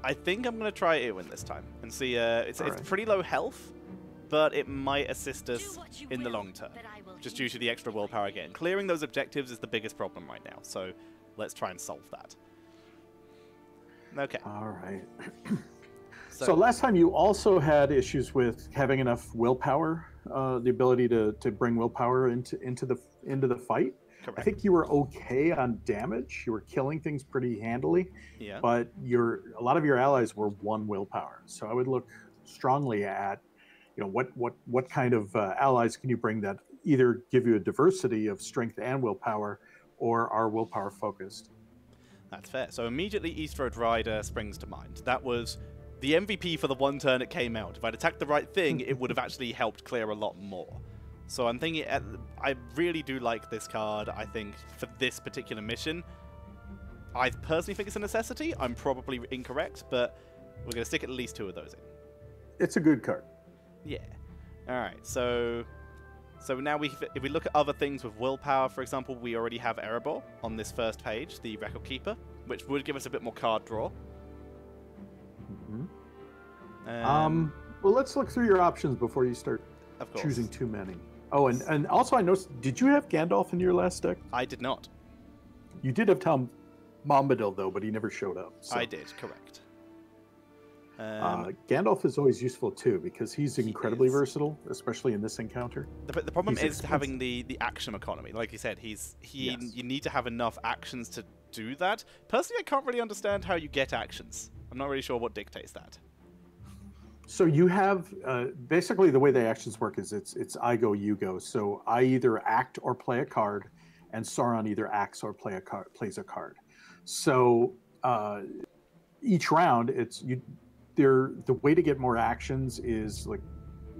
I think I'm going to try Eowyn this time and see. It's pretty low health, but it might assist us in the long term, just due to the extra willpower again. Clearing those objectives is the biggest problem right now, so let's try and solve that. Okay. All right. So last time you also had issues with having enough willpower, the ability to bring willpower into the fight. Correct. I think you were okay on damage. You were killing things pretty handily. Yeah. But a lot of your allies were 1 willpower. So I would look strongly at, what kind of allies can you bring that either give you a diversity of strength and willpower, or are willpower focused. That's fair. So immediately East Road Rider springs to mind. That was the MVP for the one turn it came out. If I'd attacked the right thing, it would have actually helped clear a lot more. So I'm thinking, I really do like this card. I think for this particular mission, I personally think it's a necessity. I'm probably incorrect, but we're going to stick at least 2 of those in. It's a good card. Yeah. All right. So now if we look at other things with willpower, for example, we already have Erebor on this first page, the Record Keeper, which would give us a bit more card draw. Mm-hmm. Well, let's look through your options before you start choosing too many. Oh, and also I noticed, did you have Gandalf in your last deck? I did not. You did have Tom Bombadil, though, but he never showed up. So. I did, correct. Gandalf is always useful, too, because he's incredibly versatile, especially in this encounter. The problem is having the action economy. Like you said, you need to have enough actions to do that. Personally, I can't really understand how you get actions. I'm not really sure what dictates that. So you have, basically the way the actions work is it's I go, you go. So I either act or play a card, and Sauron either acts or plays a card. So each round, the way to get more actions is like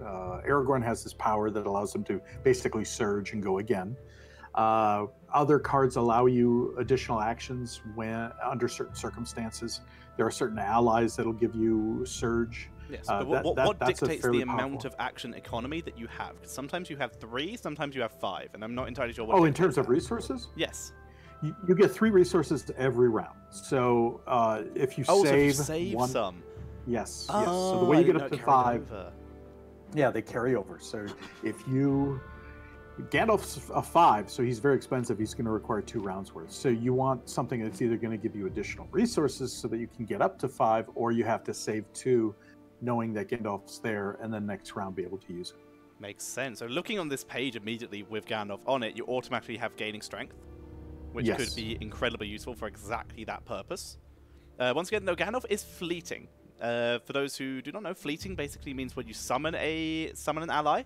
Aragorn has this power that allows him to basically surge and go again. Other cards allow you additional actions when under certain circumstances. There are certain allies that'll give you surge. Yes, but what dictates the amount of action economy that you have? Because sometimes you have 3, sometimes you have 5, and I'm not entirely sure what. Oh, in terms of resources? Yes. You get 3 resources every round. So if you so if you save one, some. Yes. Yes. So the way you get up to 5. Over. Yeah, they carry over. So if you Gandalf's a 5, so he's very expensive. He's going to require 2 rounds worth. So you want something that's either going to give you additional resources so that you can get up to 5, or you have to save 2, knowing that Gandalf's there, and then next round be able to use it. Makes sense. So looking on this page immediately with Gandalf on it, you automatically have gaining strength, which could be incredibly useful for exactly that purpose. Once again, though, Gandalf is fleeting. For those who do not know, fleeting basically means when you summon an ally,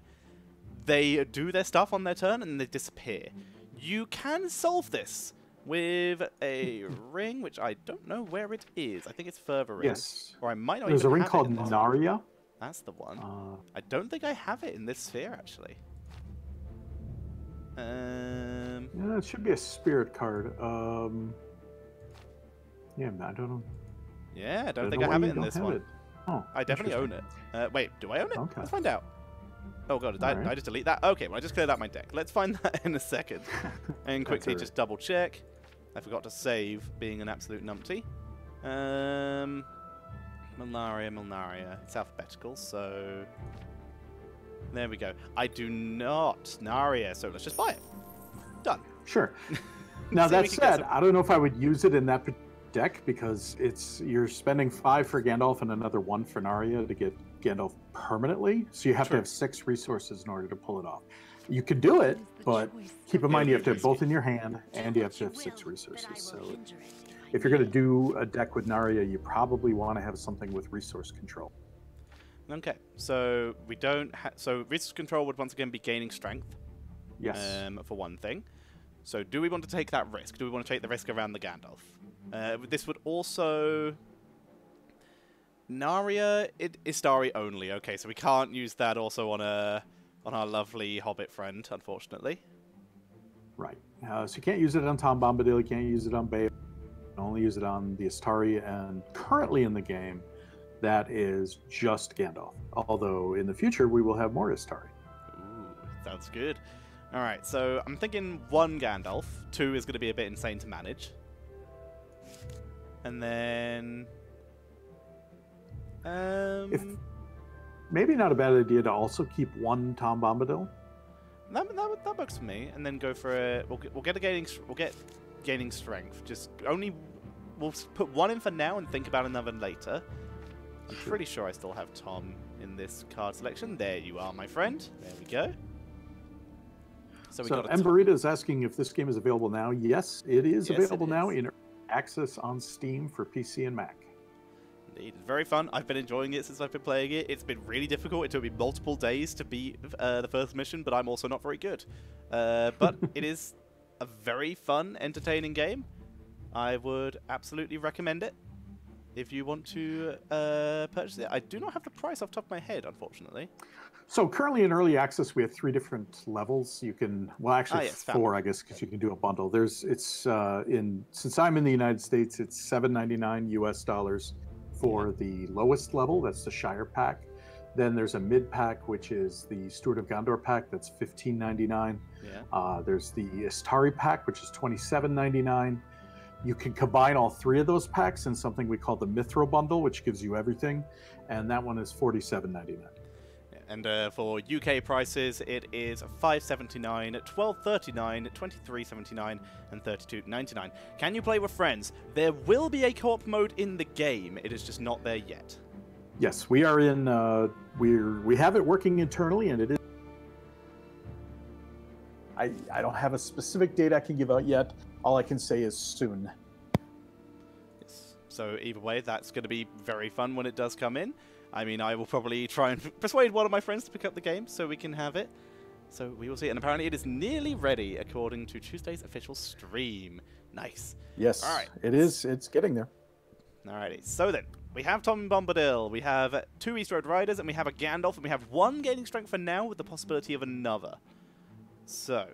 they do their stuff on their turn and they disappear. You can solve this with a ring, which I don't know where it is. I think it's further in. Yes. Or I might not There's even a ring have called it in this Narya. one. That's the one. I don't think I have it in this sphere, actually. Yeah, it should be a spirit card. Yeah, I don't know. Yeah, I don't think I have it in this one. Oh, I definitely own it. Wait, do I own it? Okay. Let's find out. Oh god, did I just delete that? Okay, well I just cleared out my deck. Let's find that in a second. And quickly just double check. I forgot to save, being an absolute numpty. Milnaria. It's alphabetical, so... There we go. I do not. Narya, so let's just buy it. Done. Sure. Now that said, I don't know if I would use it in that deck because you're spending 5 for Gandalf and another 1 for Narya to get Gandalf permanently. So you have to have 6 resources in order to pull it off. You could do it, but keep in mind you have to have both in your hand and you have to have 6 resources. So if you're going to do a deck with Narya, you probably want to have something with resource control. Okay, so we don't so resource control would once again be gaining strength. Yes. For one thing. So do we want to take that risk? Do we want to take the risk around the Gandalf? This would also... Narya, Istari only. Okay, so we can't use that also on our lovely Hobbit friend, unfortunately. Right. So you can't use it on Tom Bombadil, you can't use it on Bay. You can only use it on the Istari, and currently in the game, that is just Gandalf. Although in the future, we will have more Istari. Ooh, sounds good. Alright, so I'm thinking 1 Gandalf. 2 is going to be a bit insane to manage. And then... maybe not a bad idea to also keep 1 Tom Bombadil. That works for me. And then go for a... We'll get gaining strength. We'll put 1 in for now and think about another later. I'm pretty sure I still have Tom in this card selection. There you are, my friend. There we go. So Emberita is asking if this game is available now. Yes, it is available now in access on Steam for PC and Mac. Indeed. It's very fun. I've been enjoying it since I've been playing it. It's been really difficult. It took me multiple days to beat the first mission, but I'm also not very good. But it is a very fun, entertaining game. I would absolutely recommend it if you want to purchase it. I do not have the price off the top of my head, unfortunately. So currently in early access, we have 3 different levels. You can, well, actually 4, I guess, because you can do a bundle. Since I'm in the United States, it's $7.99 US for the lowest level. That's the Shire pack. Then there's a mid pack, which is the Steward of Gondor pack. That's $15.99. Yeah. There's the Istari pack, which is $27.99. You can combine all 3 of those packs in something we call the Mithril bundle, which gives you everything, and that one is $47.99. And for UK prices, it is $5.79, $12.39, $23.79, and $32.99. Can you play with friends? There will be a co-op mode in the game. It is just not there yet. Yes, we are in. We have it working internally, and it is. I don't have a specific date I can give out yet. All I can say is soon. Yes. So either way, that's going to be very fun when it does come in. I mean, I will probably try and persuade one of my friends to pick up the game so we can have it. So we will see. And apparently it is nearly ready according to Tuesday's official stream. Nice. Yes, All right. it is. It's getting there. Alrighty. So then, we have Tom Bombadil, we have 2 East Road Riders, and we have a Gandalf, and we have 1 gaining strength for now with the possibility of another. So,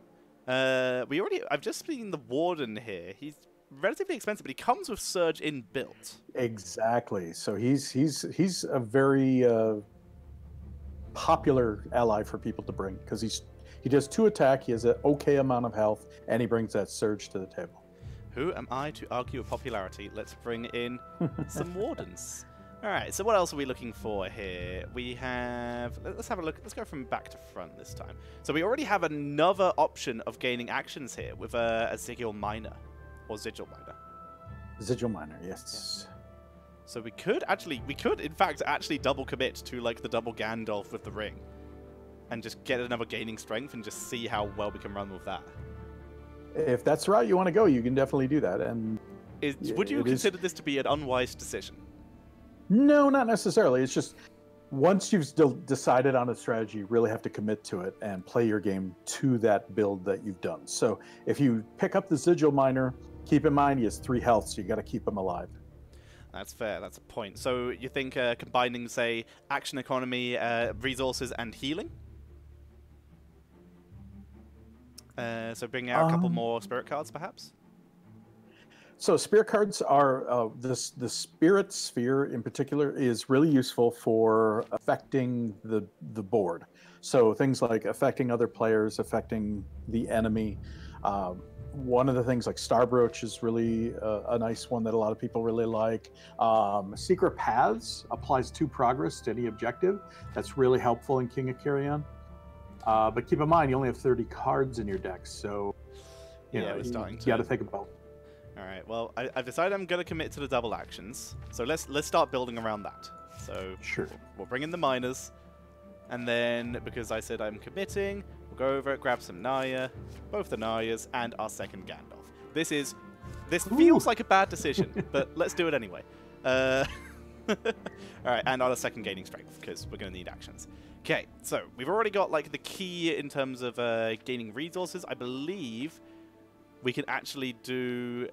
I've just seen the Warden here. He's relatively expensive, but he comes with Surge inbuilt. Exactly. So he's a very popular ally for people to bring because he does 2 attack, he has an okay amount of health, and he brings that Surge to the table. Who am I to argue with popularity? Let's bring in some Wardens. Alright, so what else are we looking for here? We have... Let's have a look. Let's go from back to front this time. So we already have another option of gaining actions here with a Sigil Miner. Or Sigil Miner. Sigil Miner, yes. Yeah. So we could in fact actually double commit to like the double Gandalf with the ring. And just get another gaining strength and just see how well we can run with that. If that's the route you want to go, you can definitely do that. And would you consider this to be an unwise decision? No, not necessarily. It's just once you've decided on a strategy, you really have to commit to it and play your game to that build that you've done. So if you pick up the Sigil Miner, keep in mind he has 3 health, so you got to keep him alive. That's fair. That's a point. So you think combining, say, action economy, resources, and healing? So bring out a couple more spirit cards, perhaps? So spirit cards are, the spirit sphere in particular is really useful for affecting the board. So things like affecting other players, affecting the enemy. One of the things like Starbroach is really a nice one that a lot of people really like. Secret Paths applies 2 progress to any objective. That's really helpful in King of Carrion. But keep in mind, you only have 30 cards in your deck, so you got to think about. All right. Well, I've decided I'm going to commit to the double actions. So let's start building around that. So sure, we'll bring in the miners, and then because I said I'm committing, we'll go over, grab some Naya, both the Nayas, and our second Gandalf. This feels like a bad decision, but let's do it anyway. All right, and our second gaining strength because we're going to need actions. Okay, so we've already got like the key in terms of gaining resources. I believe we can actually do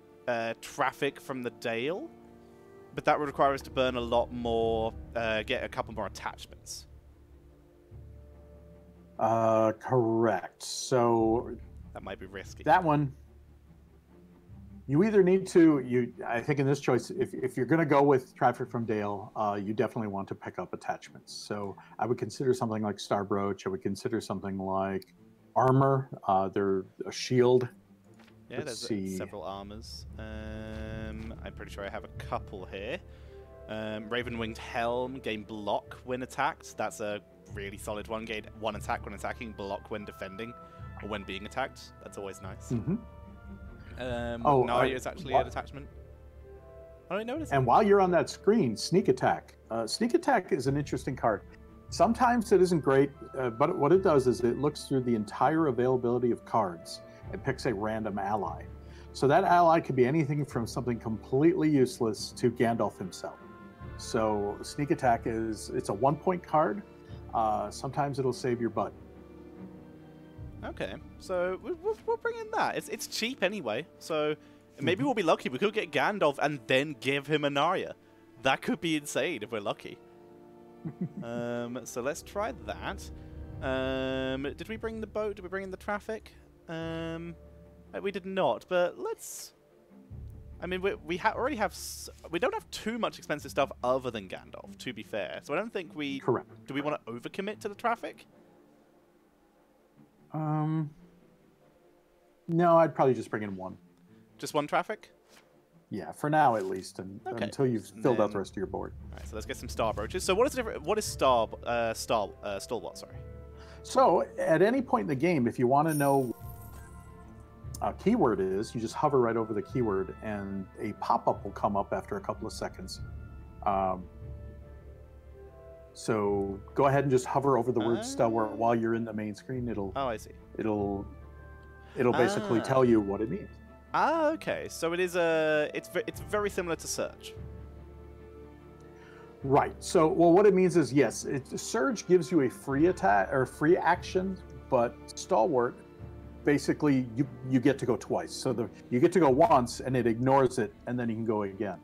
traffic from the Dale, but that would require us to burn a lot more, get a couple more attachments. Correct. So that might be risky. That one, you either need to, I think in this choice, if you're going to go with traffic from Dale, you definitely want to pick up attachments. So I would consider something like Starbroach. I would consider something like armor. They're a shield. Yeah, there's several armors. I'm pretty sure I have a couple here. Raven-Winged Helm, gain block when attacked. That's a really solid one. Gain 1 attack when attacking, block when defending, or when being attacked. That's always nice. Mm-hmm. Naya is actually an attachment. I don't notice. And while you're on that screen, Sneak Attack. Sneak Attack is an interesting card. Sometimes it isn't great, but what it does is it looks through the entire availability of cards and picks a random ally. So that ally could be anything from something completely useless to Gandalf himself. So Sneak Attack it's a 1-point card. Sometimes it'll save your butt. Okay, so we'll bring in that. It's cheap anyway, so maybe we'll be lucky. We could get Gandalf and then give him a Narya. That could be insane if we're lucky. So let's try that. Did we bring the boat? Did we bring in the traffic? We did not, but let's... I mean, we already have... We don't have too much expensive stuff other than Gandalf, to be fair. So I don't think we... Correct. Do we want to overcommit to the traffic? No, I'd probably just bring in 1. Just 1 traffic? Yeah, for now at least, until you've filled out the rest of your board. All right, so let's get some star brooches. So what is the difference? What is stalwart? Sorry. So at any point in the game, if you want to know a keyword is, you just hover right over the keyword, and a pop-up will come up after a couple of seconds. So go ahead and just hover over the word stalwart while you're in the main screen. I see. It'll basically tell you what it means. Okay. So it is it's very similar to Surge. Right. So what it means is, yes, Surge gives you a free attack or free action but Stalwart, basically you get to go twice. So you get to go once and it ignores it, and then you can go again.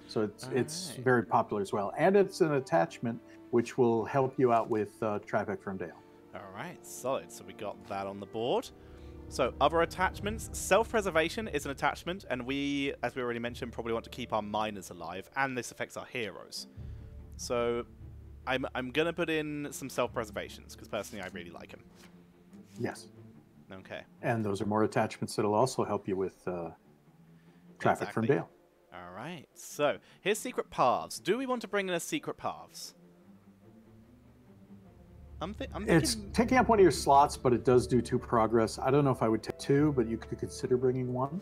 So it's very popular as well, and it's an attachment which will help you out with traffic from Dale. All right, solid. So we got that on the board. So other attachments, self-preservation is an attachment, and we, as we already mentioned, probably want to keep our miners alive, and this affects our heroes. So I'm gonna put in some self-preservations because personally I really like them. Yes. Okay. And those are more attachments that'll also help you with traffic from Dale. All right. So here's secret paths. Do we want to bring in a secret paths? I'm thinking it's taking up one of your slots, but it does do 2 progress. I don't know if I would take 2, but you could consider bringing 1.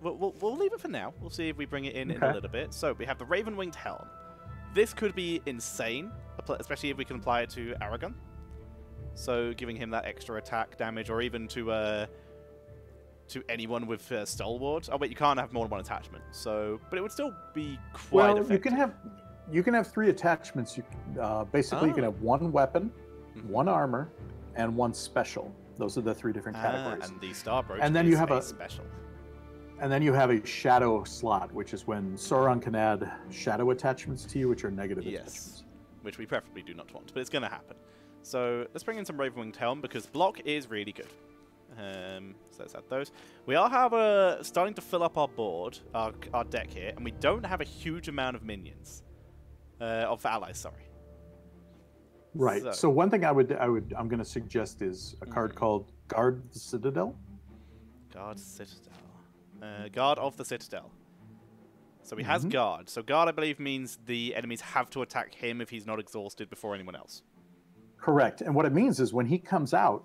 We'll leave it for now. We'll see if we bring it in a little bit. So we have the Raven Winged Helm. This could be insane, especially if we can apply it to Aragon. So giving him that extra attack damage, or even to anyone with Stalwart. Oh wait, you can't have more than 1 attachment. So, but it would still be quite effective. you can have 3 attachments. Basically, you can have 1 weapon, 1 armor, and 1 special. Those are the 3 different categories. And the Star Brooch and then you have a special. And then you have a shadow slot, which is when Sauron can add shadow attachments to you, which are negative attachments. Which we preferably do not want, but it's going to happen. So let's bring in some Ravenwinged Helm, because block is really good. So let's add those. We are, starting to fill up our board, our deck here, and we don't have a huge amount of minions. Of allies, sorry. Right. So one thing I'm going to suggest is a card called Guard the Citadel. Guard Citadel. Guard of the Citadel. So he has Guard. So Guard, I believe, means the enemies have to attack him if he's not exhausted before anyone else. Correct. And what it means is when he comes out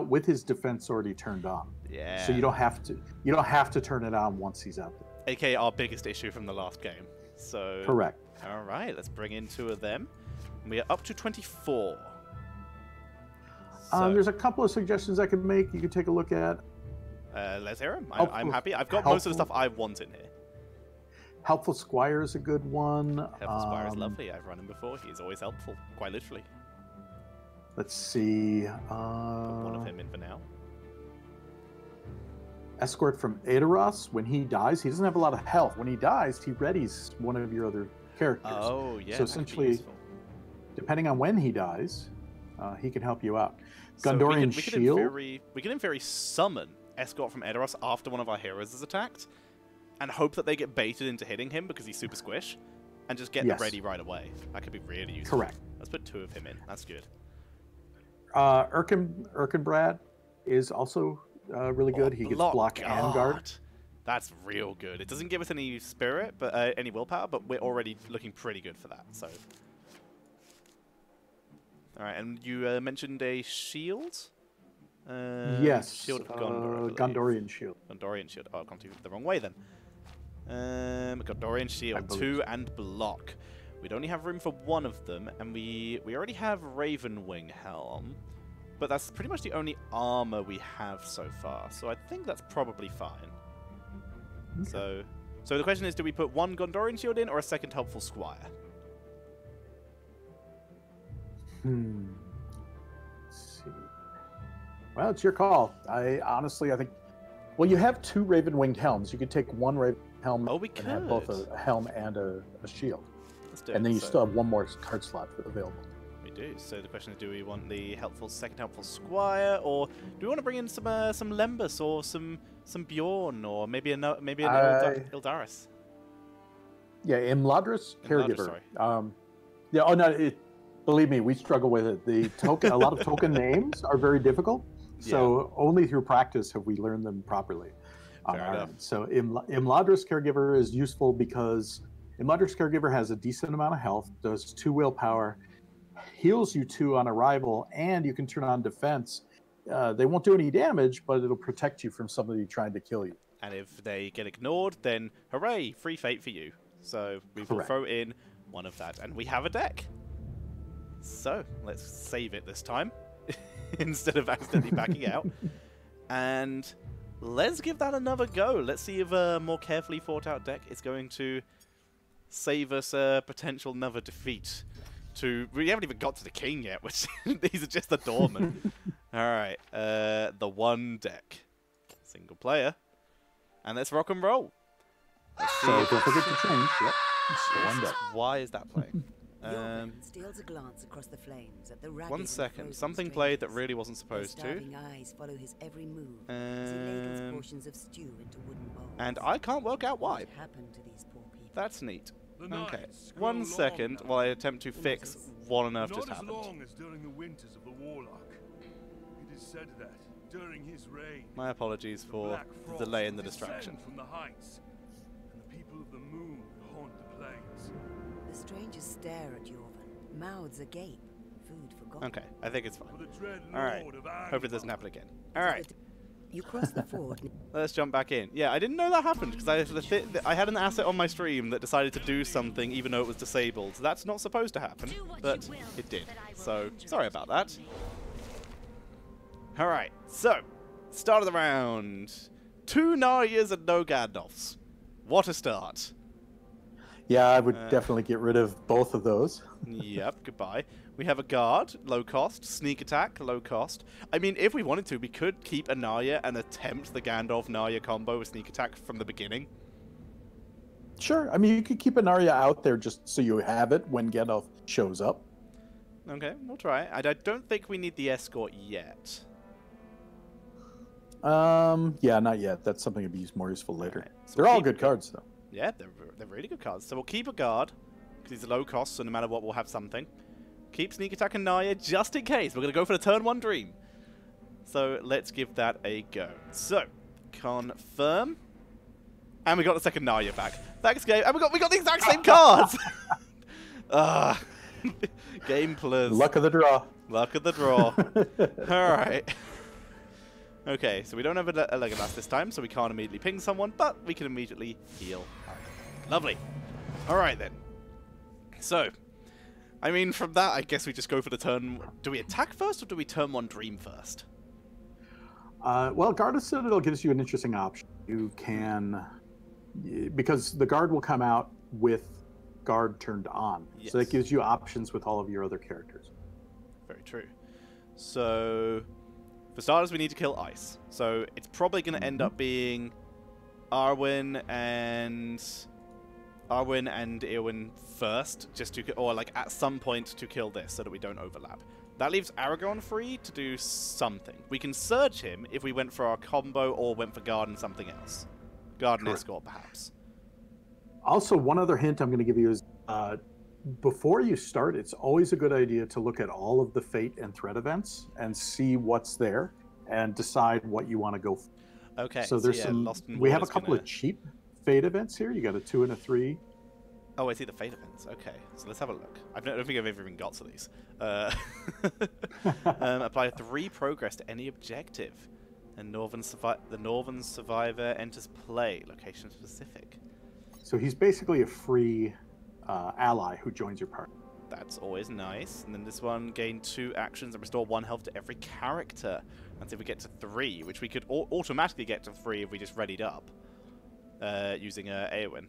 with his defense already turned on. Yeah. So you don't have to turn it on once he's out there. AKA our biggest issue from the last game. So correct. All right, let's bring in 2 of them. We are up to 24. So, there's a couple of suggestions I could make. You could take a look at. Let's hear them. I'm happy. I've got most of the stuff I want in here. Helpful Squire is a good one. Helpful Squire is lovely. I've run him before. He's always helpful, quite literally. Let's see. Put 1 of him in for now. Escort from Aedoros. When he dies, he doesn't have a lot of health. When he dies, he readies one of your other characters. Oh, yeah. So essentially, depending on when he dies, he can help you out. Gondorian Shield. We can in theory summon Escort from Aedoros after one of our heroes is attacked, and hope that they get baited into hitting him because he's super squish, and just get them ready right away. That could be really useful. Correct. Let's put 2 of him in. That's good. Erkenbrad is also really good. He gets block and guard. That's real good. It doesn't give us any spirit, but any willpower, but we're already looking pretty good for that. So, all right. And you mentioned a shield. Yes. Shield of Gondor. Gondorian Shield. Gondorian Shield. Oh, I've gone the wrong way then. Gondorian Shield 2 and block. We'd only have room for 1 of them, and we already have Ravenwing Helm, but that's pretty much the only armor we have so far. So I think that's probably fine. Okay. So the question is, do we put 1 Gondorian Shield in or a 2nd Helpful Squire? Let's see. Well, it's your call. I think. Well, you have 2 Raven-winged helms. You could take 1 Raven helm and have both a helm and a shield. Let's do it. And then you still have 1 more card slot available. We do. So the question is, do we want the 2nd helpful Squire, or do we want to bring in some Lembas or some Bjorn, or maybe an Ildaris? Yeah, Imladris Caregiver. Yeah. Oh no. Believe me, we struggle with it. The token, a lot of token names are very difficult. So only through practice have we learned them properly. Fair enough. So Imladris Caregiver is useful because Imladris Caregiver has a decent amount of health, does 2 willpower, heals you 2 on arrival, and you can turn on defense. They won't do any damage, but it'll protect you from somebody trying to kill you. And if they get ignored, then hooray, free fate for you. So we will throw in 1 of that, and we have a deck. So let's save it this time instead of accidentally backing out. And let's give that another go. Let's see if a more carefully thought out deck is going to save us a potential another defeat. We haven't even got to the king yet, which these are just the doormen. Alright, the one deck. Single player. And let's rock and roll. So don't forget to change. Yep. The one deck. Why is that playing? Steals a glance across the flames at the ragged 1 and second. frozen Something played that strangers. really wasn't Their supposed to. starving eyes follow his every move as he ladles portions of stew into wooden bowls. And I can't work out why. What happened to these poor people? That's neat. The Okay. nights grow 1 long second now. while I attempt to fix what on earth Not just as happened. long as during the winters of the Warlock. It is said that during his reign, My apologies the for Black the Frost delay in the would descend distraction. from the heights, and the people of the moon would haunt the plains. The strangers stare at Yorvan, mouths agape, food forgotten. Okay, I think it's For fine. the dread Alright. Lord of Hopefully it doesn't Angmar. happen again. Alright, You cross the ford. let's jump back in. Yeah, I didn't know that happened because I had an asset on my stream that decided to do something even though it was disabled. That's not supposed to happen, but it did. So, sorry about that. Alright, so, start of the round. 2 Naryas and no Gandalfs. What a start. Yeah, I would definitely get rid of both of those. Yep, goodbye. We have a guard, low cost. Sneak attack, low cost. I mean, if we wanted to, we could keep a Narya and attempt the Gandalf-Narya combo with sneak attack from the beginning. Sure. I mean, you could keep an Arya out there just so you have it when Gandalf shows up. Okay, we'll try. I don't think we need the escort yet. Yeah, not yet. That's something to be more useful later. Alright, so They're we'll all keep good cards, though. Yeah, they're really good cards. So we'll keep a guard, because he's low cost, so no matter what, we'll have something. Keep sneak attack and Narya just in case. We're going to go for the turn 1 dream. So let's give that a go. So, confirm. And we got the second Narya back. Thanks, game. And we got the exact same cards! Game plus. Luck of the draw. Luck of the draw. Alright. Okay, so we don't have a Legolas this time, so we can't immediately ping someone, but we can immediately heal. Lovely. Alright then. So, I mean, from that, I guess we just go for the turn... Do we attack first, or do we turn 1 dream first? Well, Guard of Citadel gives you an interesting option. You can... Because the Guard will come out with Guard turned on. Yes. So that gives you options with all of your other characters. Very true. So, for starters, we need to kill Ice. So, it's probably going to end up being Arwen and Eowyn first, just to, or like at some point to kill this so that we don't overlap. That leaves Aragorn free to do something. We can surge him if we went for our combo or went for guard and something else. Guard and escort, perhaps. Also, one other hint I'm going to give you is before you start, it's always a good idea to look at all of the fate and threat events and see what's there and decide what you want to go for. Okay. So there's yeah, some. Lost in We War have a is couple of cheap fate events here. You got a 2 and a 3. Oh, I see the fate events. Okay, so let's have a look. I don't think I've ever even got to these. Apply 3 progress to any objective. And the Northern Survivor enters play. Location specific. So he's basically a free ally who joins your party. That's always nice. And then this one, gain 2 actions and restore 1 health to every character. Until we get to 3, which we could automatically get to 3 if we just readied up. Using Eowyn.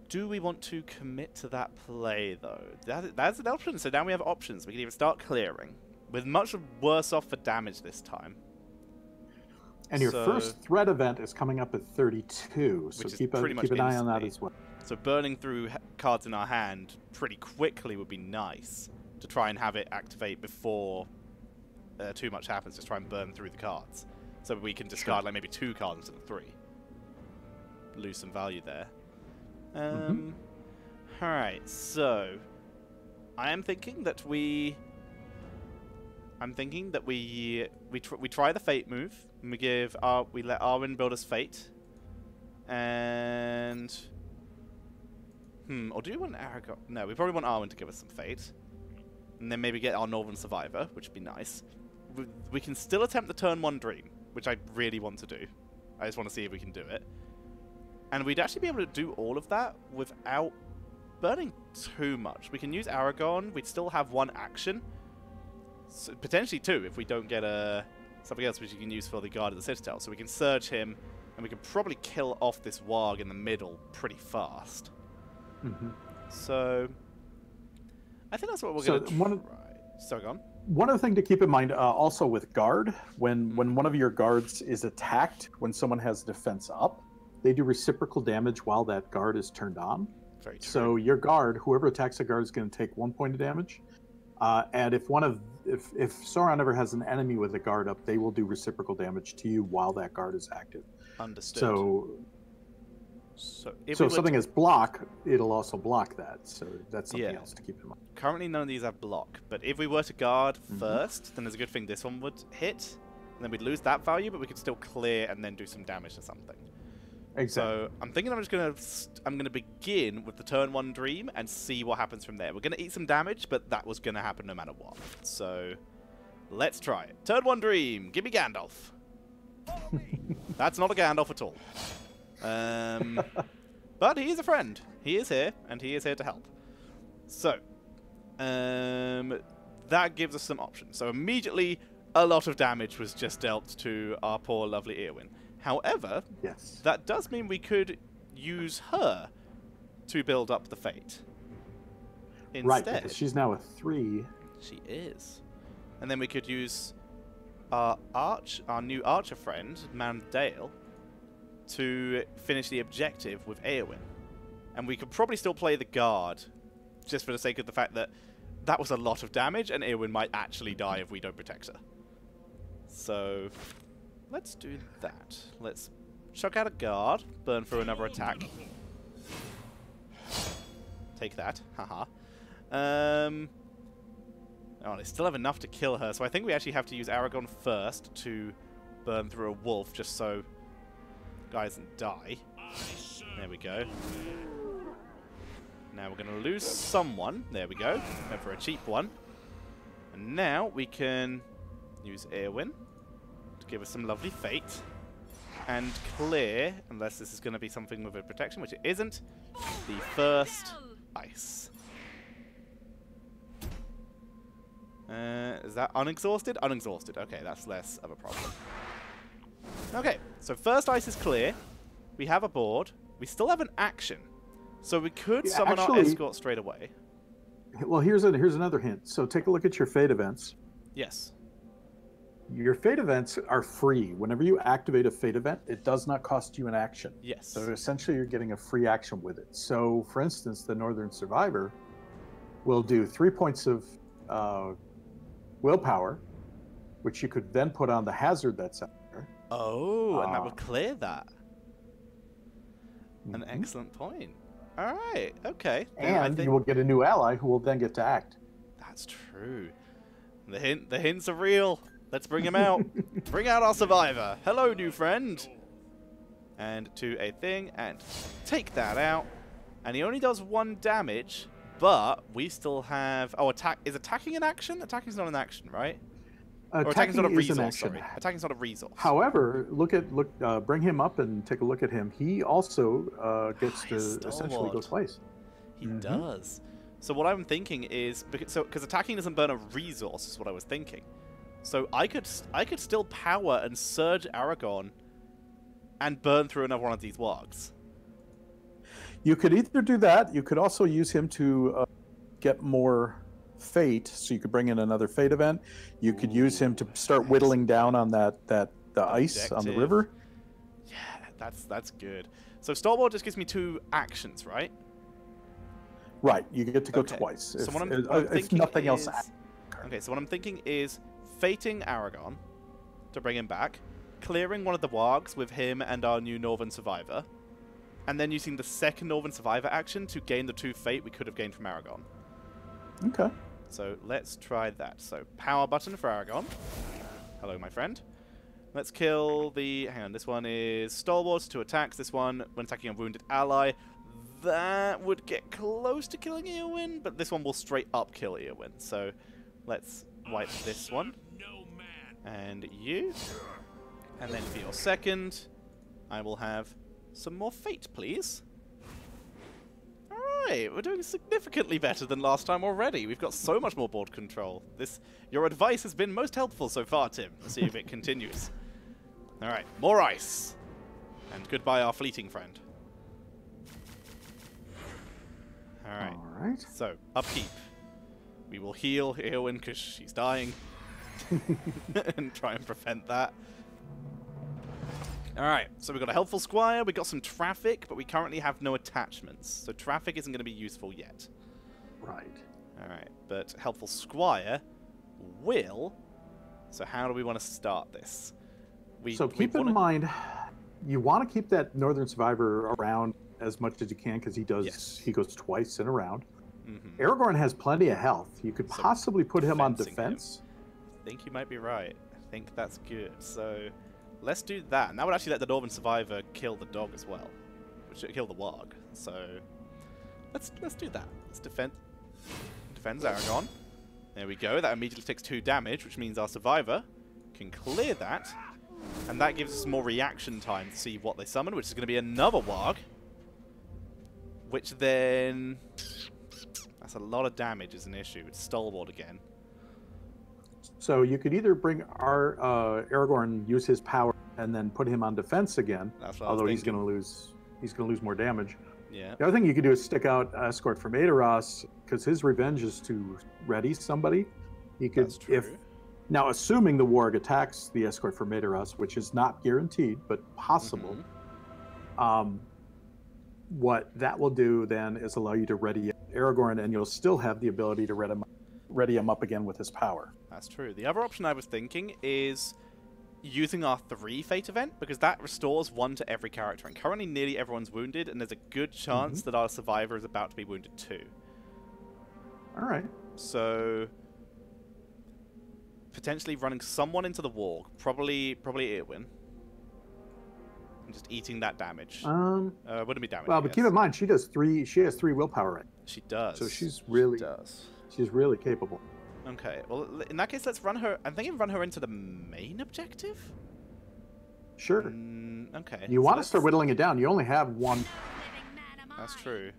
Do we want to commit to that play, though? That's an option. So now we have options. We can either start clearing. We're much worse off for damage this time. And your first threat event is coming up at 32, so keep an eye on that as well. So burning through cards in our hand pretty quickly would be nice to try and have it activate before too much happens. Just try and burn through the cards. So we can discard like maybe 2 cards instead of 3. Lose some value there. Alright, so I am thinking that we try the fate move, and we let Arwen build us fate, and or do we want Aragorn? No, we probably want Arwen to give us some fate, and then maybe get our Northern Survivor, which would be nice. We can still attempt the turn 1 dream, which I really want to do. I just want to see if we can do it. And we'd actually be able to do all of that without burning too much. We can use Aragorn. We'd still have 1 action. So potentially 2 if we don't get something else which you can use for the Guard of the Citadel. So we can surge him, and we can probably kill off this Warg in the middle pretty fast. So I think that's what we're So going to one try. So go on. One other thing to keep in mind also with guard, when one of your guards is attacked, when someone has defense up, they do reciprocal damage while that guard is turned on. Very true. So your guard, whoever attacks the guard, is going to take 1 point of damage. And if Sauron ever has an enemy with a guard up, they will do reciprocal damage to you while that guard is active. Understood. So if something is block, it'll also block that. So that's something else to keep in mind. Currently, none of these have block, but if we were to guard first, then there's a good thing this one would hit, and then we'd lose that value, but we could still clear and then do some damage to something. Exactly. So I'm thinking I'm gonna begin with the turn 1 dream and see what happens from there. We're gonna eat some damage, but that was gonna happen no matter what. So let's try it. Turn 1 dream. Give me Gandalf. That's not a Gandalf at all. But he is a friend. He is here, and he is here to help. So that gives us some options. So immediately, a lot of damage was just dealt to our poor, lovely Eowyn. However, that does mean we could use her to build up the fate. Instead, right, because she's now a 3. She is. And then we could use our new archer friend, Mandale, to finish the objective with Eowyn. And we could probably still play the guard, just for the sake of the fact that that was a lot of damage, and Eowyn might actually die if we don't protect her. So let's do that. Let's chuck out a guard, burn through another attack. Take that. Haha. Oh, they still have enough to kill her, so I think we actually have to use Aragorn first to burn through a wolf, just so guy doesn't die. There we go. Now we're going to lose someone. There we go. Go for a cheap one. And now we can use Eowyn to give us some lovely fate. And clear, unless this is going to be something with a protection, which it isn't, the first ice. Is that unexhausted? Unexhausted. Okay, that's less of a problem. Okay, so first ice is clear. We have a board. We still have an action. So we could summon our escort straight away. Well, here's another hint. So take a look at your fate events. Yes. Your fate events are free. Whenever you activate a fate event, it does not cost you an action. Yes. So essentially you're getting a free action with it. So for instance, the Northern Survivor will do 3 points of willpower, which you could then put on the hazard that's out there. Oh, and that would clear that. An excellent point. All right, okay. And you will get a new ally who will then get to act. That's true. The hints are real. Let's bring him out. Bring out our survivor. Hello, new friend. And to a thing, and take that out. And he only does 1 damage, but we still have... Oh, attack. Is attacking an action? Attacking's not an action, right? Or attacking's not a resource, sorry. Attacking's not a resource. However, bring him up and take a look at him. He also gets to essentially go twice. He does. So what I'm thinking is, because attacking doesn't burn a resource, is what I was thinking. So I could still power and surge Aragorn and burn through another one of these wargs. You could either do that. You could also use him to get more fate, so you could bring in another fate event. You could use him to start whittling down on the ice on the river. Yeah, that's good. So Starboard just gives me 2 actions, right? Right, you get to go twice. So if nothing else. Okay, so what I'm thinking is fating Aragorn to bring him back, clearing one of the wargs with him and our new Northern Survivor, and then using the second Northern Survivor action to gain the 2 fate we could have gained from Aragorn. Okay. So let's try that. So power button for Aragorn. Hello, my friend. Let's kill the... Hang on, this one is Stalwarts, 2 attacks. This one, when attacking a wounded ally, that would get close to killing Eowyn, but this one will straight up kill Eowyn. So let's wipe this one. And you. And then for your second, I will have some more fate, please. Alright, we're doing significantly better than last time already. We've got so much more board control. Your advice has been most helpful so far, Tim. Let's see if it continues. Alright, more ice. And goodbye, our fleeting friend. Alright. Alright. So, upkeep. We will heal Eowyn because she's dying. And try and prevent that. Alright, so we've got a helpful squire, we've got some traffic, but we currently have no attachments. So traffic isn't going to be useful yet. Right. Alright, but helpful squire will. So how do we want to start this? So keep in mind, you want to keep that Northern Survivor around as much as you can because he does. Yes. He goes twice in a round. Aragorn has plenty of health. You could possibly put him on defense. I think you might be right. I think that's good. So let's do that. And that would actually let the Northern Survivor kill the dog as well. Which would kill the warg. So let's do that. Let's defend Aragorn. There we go. That immediately takes 2 damage, which means our survivor can clear that. And that gives us more reaction time to see what they summon, which is going to be another warg. Which then... That's a lot of damage is an issue. It's Stalwart again. So you could either bring our Aragorn, use his power, and then put him on defense again. That's what although I was he's going to lose more damage. Yeah. The other thing you could do is stick out Escort from Aedoras, because his revenge is to ready somebody. He could, That's true. Now, assuming the warg attacks the Escort from Aedoras, which is not guaranteed but possible, what that will do then is allow you to ready Aragorn, and you'll still have the ability to ready him up again with his power. That's true. The other option I was thinking is using our 3 fate event, because that restores 1 to every character, and currently nearly everyone's wounded, and there's a good chance that our survivor is about to be wounded too. All right. So potentially running someone into the warg, probably Eowyn, and just eating that damage. Wouldn't be damage. Well, but keep in mind she does 3. She has 3 willpower. Right? She does. So she's really capable. Okay. Well, in that case, let's run her. I'm thinking run her into the main objective. Sure. Okay. You want to start whittling it down. You only have 1. That's true.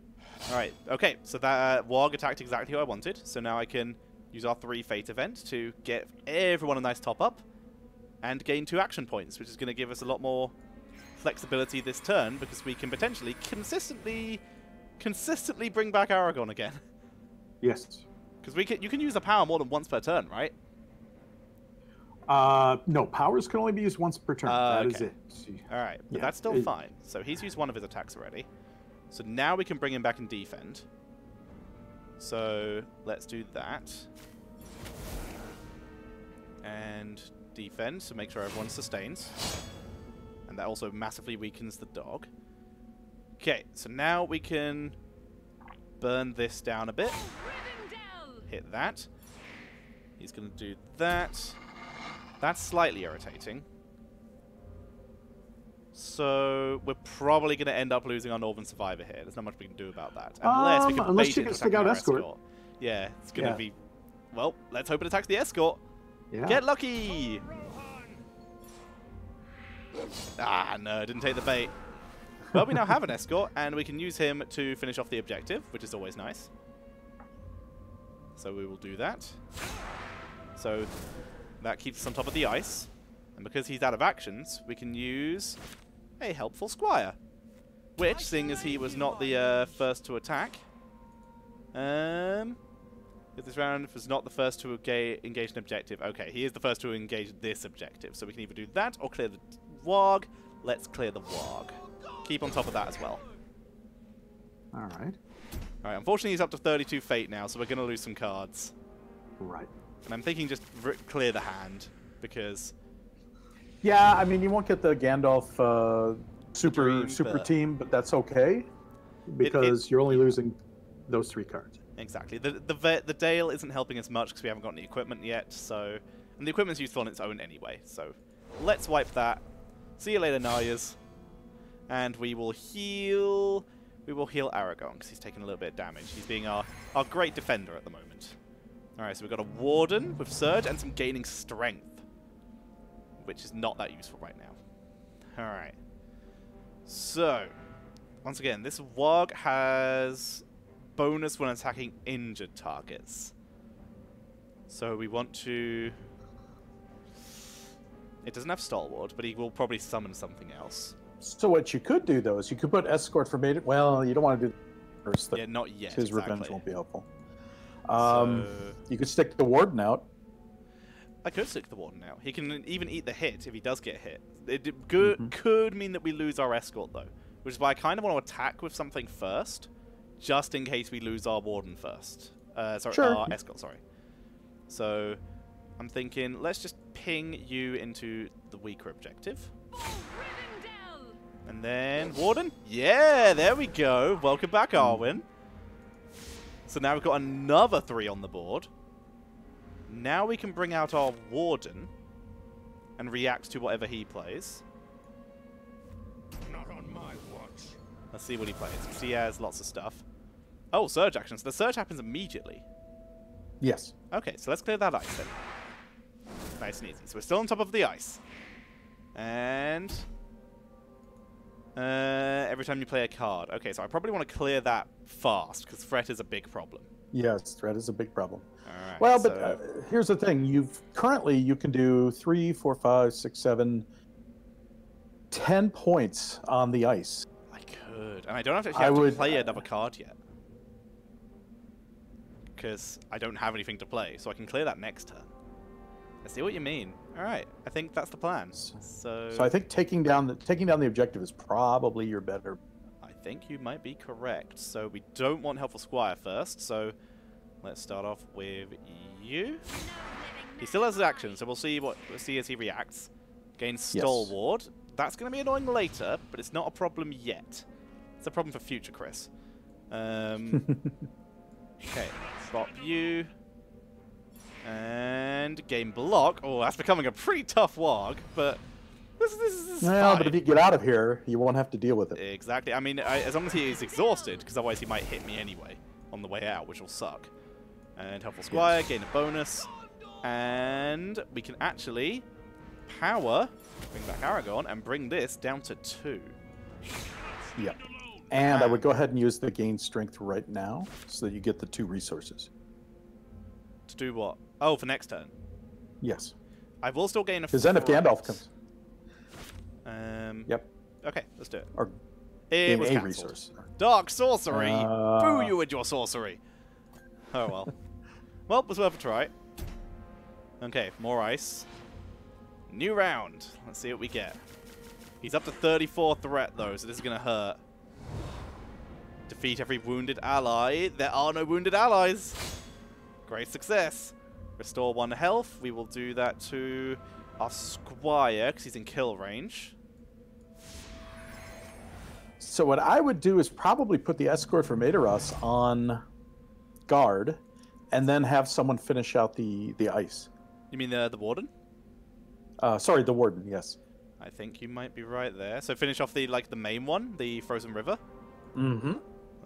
All right. Okay. So that warg attacked exactly how I wanted. So now I can use our 3 fate event to get everyone a nice top up and gain 2 action points, which is going to give us a lot more flexibility this turn because we can potentially consistently bring back Aragorn again. Yes. Because you can use the power more than once per turn, right? No, powers can only be used once per turn. That is it. All right, but that's still fine. So he's used 1 of his attacks already. So now we can bring him back and defend. So let's do that. And defend to make sure everyone sustains. And that also massively weakens the dog. Okay, so now we can burn this down a bit. Hit that. He's going to do that. That's slightly irritating. So we're probably going to end up losing our Northern Survivor here. There's not much we can do about that. Unless you can stick out Escort. Yeah, it's going to be... Well, let's hope it attacks the Escort. Yeah. Get lucky! Ah, no, didn't take the bait. Well, we now have an Escort, and we can use him to finish off the objective, which is always nice. So we will do that. So that keeps us on top of the ice. And because he's out of actions, we can use a helpful squire. Which, seeing as he was not the first to attack, if this round was not the first to engage an objective. Okay, he is the first to engage this objective. So we can either do that or clear the warg. Let's clear the warg. Keep on top of that as well. All right. All right, unfortunately he's up to 32 fate now, so we're going to lose some cards. Right. And I'm thinking just clear the hand, because... Yeah, I mean, you won't get the Gandalf super team, but that's okay, because you're only losing those 3 cards. Exactly. The Dale isn't helping us much because we haven't got any equipment yet, so... And the equipment's useful on its own anyway, so... Let's wipe that. See you later, Naryas. And we will heal... We will heal Aragorn, because he's taking a little bit of damage. He's being our great defender at the moment. Alright, so we've got a Warden with Surge and some gaining Strength, which is not that useful right now. Alright. So, once again, this warg has bonus when attacking injured targets. So we want to... It doesn't have Stalwart, but he will probably summon something else. So what you could do, though, is you could put Escort for Maiden. Well, you don't want to do first. Yeah, not yet. His revenge won't be helpful. You could stick the warden out. I could stick the warden out. He can even eat the hit if he does get hit. It could mean that we lose our escort, though. Which is why I kind of want to attack with something first, just in case we lose our warden first. Our escort, sorry. So, I'm thinking, let's just ping you into the weaker objective. And then, warden? Yeah, there we go. Welcome back, Arwen. So now we've got another 3 on the board. Now we can bring out our warden and react to whatever he plays. Not on my watch. Let's see what he plays, because he has lots of stuff. Oh, surge action. So the surge happens immediately. Yes. Okay, so let's clear that ice then. Nice and easy. So we're still on top of the ice. And... every time you play a card. Okay, so I probably want to clear that fast, because threat is a big problem. Yes, threat is a big problem. Alright, well, so... but here's the thing. Currently, you can do 3, 4, 5, 6, 7, 10 points on the ice. I could. And I don't have to play another card yet. Because I don't have anything to play, so I can clear that next turn. I see what you mean. Alright, I think that's the plan. So I think taking down the objective is probably your better. I think you might be correct. So we don't want Helpful Squire first, so let's start off with you. He still has his action, so we'll see as he reacts. Gains Stalwart. That's going to be annoying later, but it's not a problem yet. It's a problem for future Chris. Okay, swap you. And game block. Oh, that's becoming a pretty tough warg, but this is fine. But if you get out of here, you won't have to deal with it. Exactly. I mean, as long as he is exhausted, because otherwise he might hit me anyway on the way out, which will suck. And Helpful Squire, gain a bonus. And we can actually power, bring back Aragorn, and bring this down to 2. Yep. And I would go ahead and use the gain strength right now, so that you get the 2 resources. To do what? Oh, for next turn. Yes. I will still gain a. Because then if Gandalf comes. Yep. Okay, let's do it. Or it was a cancelled. resource. Dark sorcery. Boo you and your sorcery. Oh well. Well, it was worth a try. Okay, more ice. New round. Let's see what we get. He's up to 34 threat though, so this is gonna hurt. Defeat every wounded ally. There are no wounded allies. Great success. Restore 1 health. We will do that to our squire because he's in kill range. So what I would do is probably put the escort from Madoros on guard, and then have someone finish out the ice. You mean the warden? Sorry, the warden. Yes. I think you might be right there. So finish off the main one, the frozen river. Mm-hmm.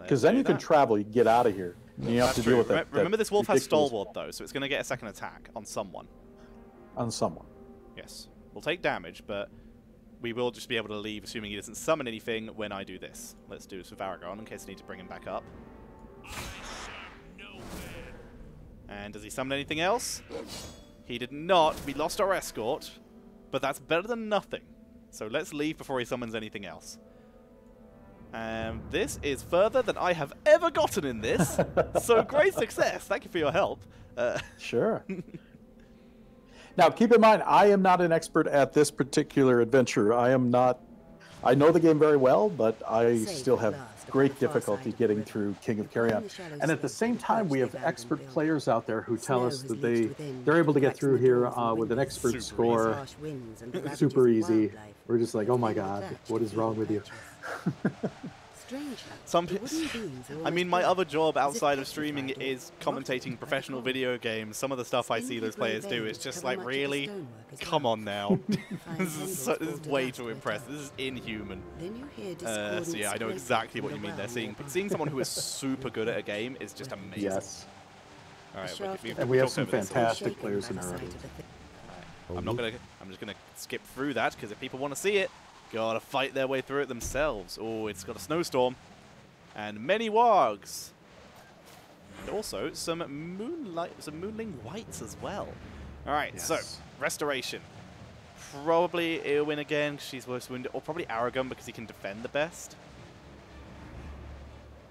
Because then you can travel. You can get out of here. You have to deal with that. Remember, this wolf has Stalwart, though, so it's going to get a second attack on someone. On someone. Yes. We'll take damage, but we will just be able to leave, assuming he doesn't summon anything when I do this. Let's do this with Aragorn, in case I need to bring him back up. And does he summon anything else? He did not. We lost our escort, but that's better than nothing. So let's leave before he summons anything else. This is further than I have ever gotten in this. So great success. Thank you for your help. Sure. Now, keep in mind, I am not an expert at this particular adventure. I know the game very well, but I still have great difficulty getting through King of Carrion. And at the same time, we have expert players out there who tell us that they're able to get through here with an expert score. Super easy. We're just like, oh my god, what is wrong with you? I mean, my other job outside of streaming is commentating professional video games. Some of the stuff I see those players do is just like, really? Come on now. This is way too impressive. This is inhuman. So yeah, I know exactly what you mean there. Seeing someone who is super good at a game is just amazing. Yes. All right, and we have some fantastic players in our audience. I'm just gonna skip through that because if people want to see it, gotta fight their way through it themselves. Oh, it's got a snowstorm. And many wargs. And also some moonling whites as well. Alright, so restoration. Probably Eowyn again because she's worse wounded. Or probably Aragorn because he can defend the best.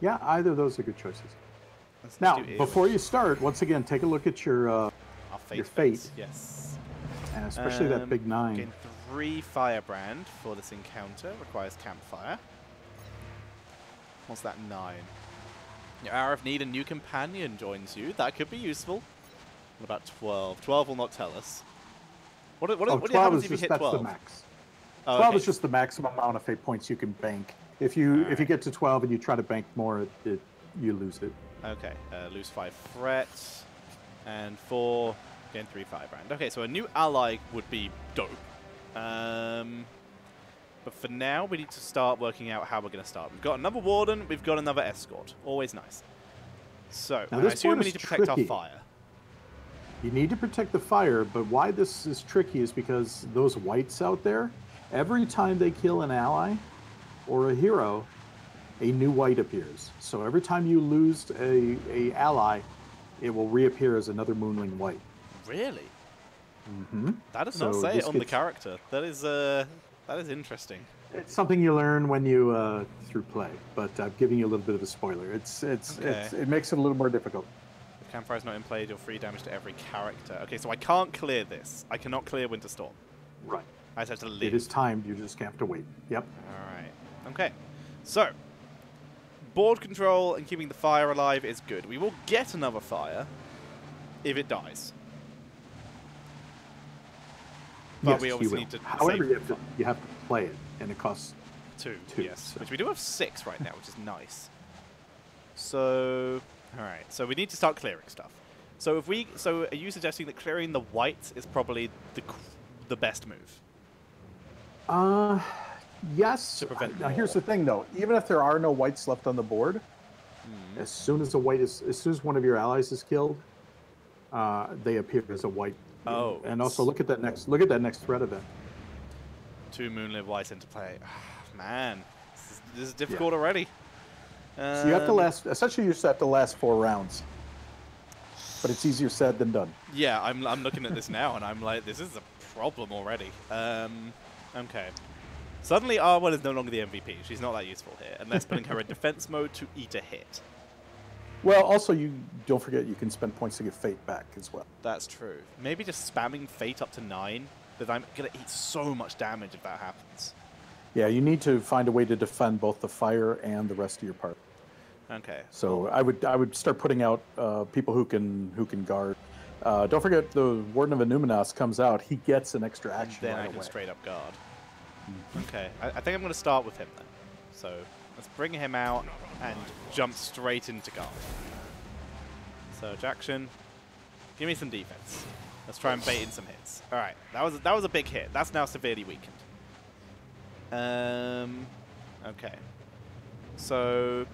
Yeah, either of those are good choices. Let's Now, do earwish. before you start, once again, take a look at your Our fate. fate. Yes. and especially that big 9. Gain 3 firebrand for this encounter. Requires campfire. What's that? 9. Your hour of need, a new companion joins you. That could be useful. What about 12? 12 will not tell us. What 12 happens is if you just hit that's 12? the max. Oh, 12 okay. is just the maximum amount of fate points you can bank. If you get to 12 and you try to bank more, you lose it. Okay, lose 5 threat, and 4, gain 3 firebrand. Okay, so a new ally would be dope. But for now, we need to start working out how we're going to start. We've got another warden, we've got another escort. Always nice. So, Now, I this assume one we is need to protect our tricky. fire. You need to protect the fire, but why this is tricky is because those whites out there, every time they kill an ally or a hero, a new white appears. So every time you lose a ally, it will reappear as another Moonling white. Really? Mm-hmm. That does not So say it this on the gets- character. That is interesting. It's something you learn when you through play, but I'm giving you a little bit of a spoiler. It makes it a little more difficult. If campfire is not in play, deal 3 damage to every character. Okay, so I can't clear this. I cannot clear Winterstorm. Right. I just have to live. It is timed. You just have to wait. Yep. Alright. Okay. So, board control and keeping the fire alive is good. We will get another fire if it dies. But Yes, we you obviously will. need to However, save you have to play it, and it costs 2. 2, Yes. so- Which we do have 6 right now, which is nice. So, alright. So we need to start clearing stuff. So are you suggesting that clearing the whites is probably the best move? Yes. To prevent Now, here's more. the thing, though. Even if there are no whites left on the board, as soon as one of your allies is killed, they appear as a white. Oh. And also look at that next threat event. 2 Moonlit Whites into play. Man, this is difficult already. So you have to essentially you just have to last 4 rounds. But it's easier said than done. Yeah, I'm looking at this now, and I'm like, this is a problem already. Okay. Suddenly, R1 is no longer the MVP. She's not that useful here, unless putting her in defense mode to eat a hit. Well, also, you don't forget you can spend points to get fate back as well. That's true. Maybe just spamming fate up to 9, but I'm going to eat so much damage if that happens. Yeah, you need to find a way to defend both the fire and the rest of your party. Okay. So I would start putting out people who can guard. Don't forget the Warden of Enumenos comes out. He gets an extra action Then right I can away. straight up guard. Okay, I think I'm going to start with him then. So let's bring him out and jump straight into guard. Surge action. Give me some defense. Let's try and bait in some hits. All right, that was a big hit. That's now severely weakened. Okay. So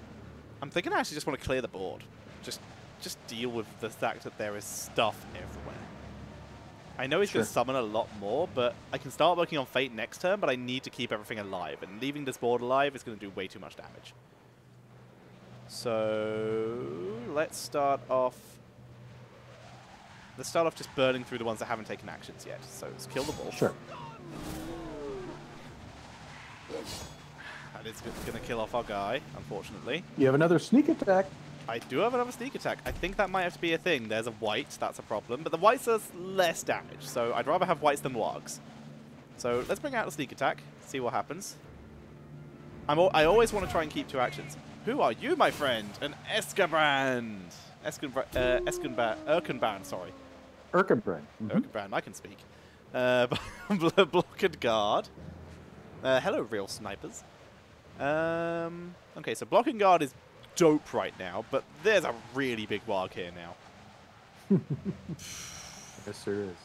I'm thinking I actually just want to clear the board. Just deal with the fact that there is stuff everywhere. I know he's going to summon a lot more, but I can start working on Fate next turn, but I need to keep everything alive, and leaving this board alive is going to do way too much damage. So let's start off just burning through the ones that haven't taken actions yet. So let's kill the ball. Sure. That is going to kill off our guy, unfortunately. You have another sneak attack. I do have another sneak attack. I think that might have to be a thing. There's a white, that's a problem. But the whites does less damage, so I'd rather have whites than wargs. So let's bring out the sneak attack, see what happens. I always want to try and keep 2 actions. Who are you, my friend? An Escabrand. Erkenbrand, sorry. Erkenbrand. Erkenbrand, I can speak. Block and guard. Hello, real snipers. Okay, so block and guard is dope right now, but there's a really big warg here now. Yes, there is.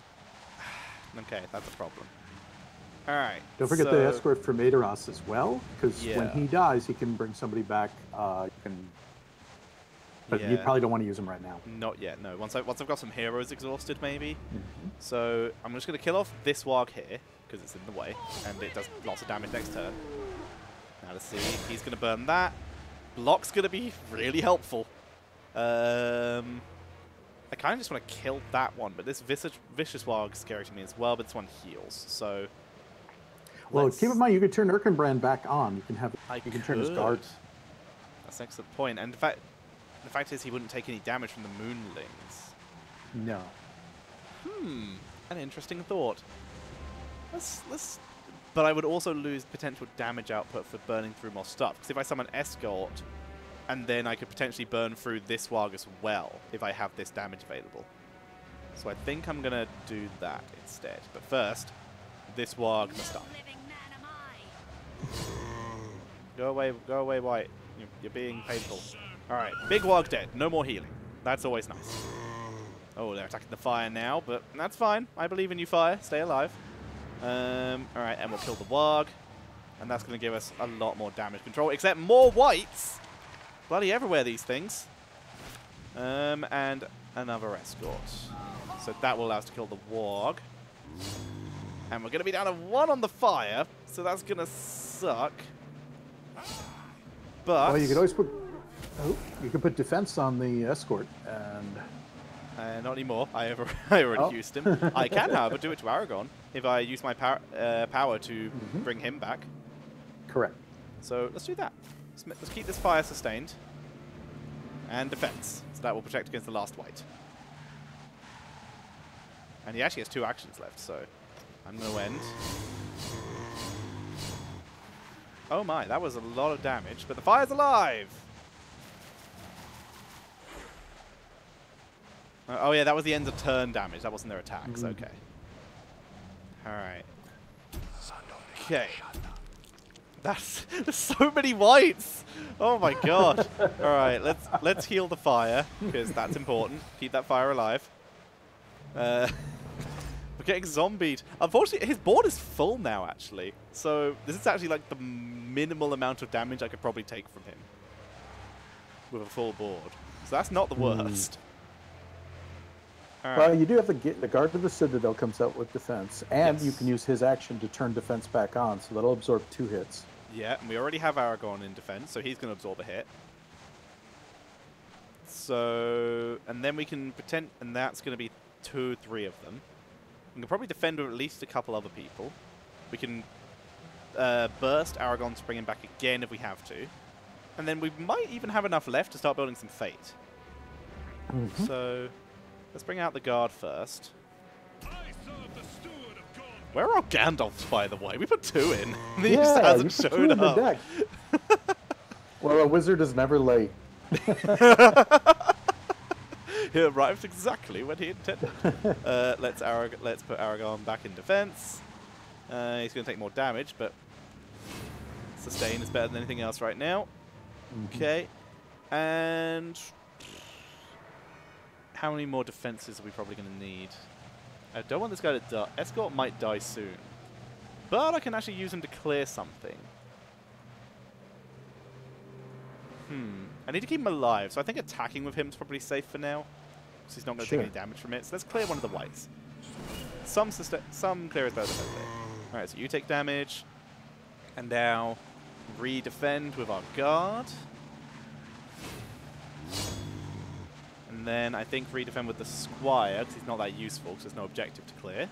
Okay, that's a problem. Alright. Don't forget the escort from Aedoras as well, because when Yeah. he dies, he can bring somebody back. But you Yeah. probably don't want to use him right now. Not yet, no. Once I've got some heroes exhausted, maybe. So I'm just going to kill off this warg here, because it's in the way, and it does lots of damage next turn. Now let's see. He's going to burn that. Block's going to be really helpful. I kind of just want to kill that one, but this vicious warg is scary to me as well, but this one heals, so... Well, keep in mind, you can turn Erkenbrand back on. You can turn his guard. That's an excellent point. And in fact, The fact is he wouldn't take any damage from the moonlings. No. An interesting thought. But I would also lose potential damage output for burning through more stuff. Because if I summon Escort, and then I could potentially burn through this Warg as well, if I have this damage available. So I think I'm going to do that instead. But first, this Warg must die. Go away, White. You're being painful. Alright, big Warg dead. No more healing. That's always nice. Oh, they're attacking the fire now, but that's fine. I believe in you, fire. Stay alive. Alright, and we'll kill the Warg. And that's going to give us a lot more damage control, except more Whites! Bloody everywhere, these things. And another Escort. So that will allow us to kill the Warg. And we're going to be down to 1 on the fire, so that's going to suck. But... Well, you could always put... Oh, you could put defense on the Escort, and... not anymore. I already used him. I can, however, do it to Aragon if I use my power to bring him back. Correct. So let's do that. Let's keep this fire sustained. And defense. So that will protect against the last White. And he actually has 2 actions left, so I'm going to end. Oh my, that was a lot of damage, but the fire's alive! Oh yeah, that was the end of turn damage. That wasn't their attacks. Okay. Alright. Okay. There's so many Whites! Oh my god. Alright, let's heal the fire, because that's important. Keep that fire alive. We're getting zombied. Unfortunately, his board is full now, actually. So this is actually like the minimal amount of damage I could probably take from him. With a full board. So that's not the worst. Well, you do have the Guard of the Citadel comes out with defense, and you can use his action to turn defense back on, so that'll absorb 2 hits. Yeah, and we already have Aragon in defense, so he's going to absorb a hit. So, and then we can pretend, and that's going to be 2, 3 of them. We can probably defend with at least a couple other people. We can burst Aragon to bring him back again if we have to. And then we might even have enough left to start building some Fate. So... let's bring out the Guard first. Where are our Gandalfs, by the way? We put 2 in. He just hasn't shown up. Deck. Well, a wizard is never late. He arrived exactly when he intended. Let's put Aragon back in defense. He's going to take more damage, but sustain is better than anything else right now. Okay. And... how many more defenses are we probably going to need? I don't want this guy to die. Escort might die soon. But I can actually use him to clear something. I need to keep him alive, so I think attacking with him is probably safe for now. Because he's not going to take any damage from it. So let's clear one of the Whites. Some clear is better than nothing. Alright, so you take damage. And now re-defend with our Guard. And then I think redefend with the Squire, because he's not that useful, because there's no objective to clear.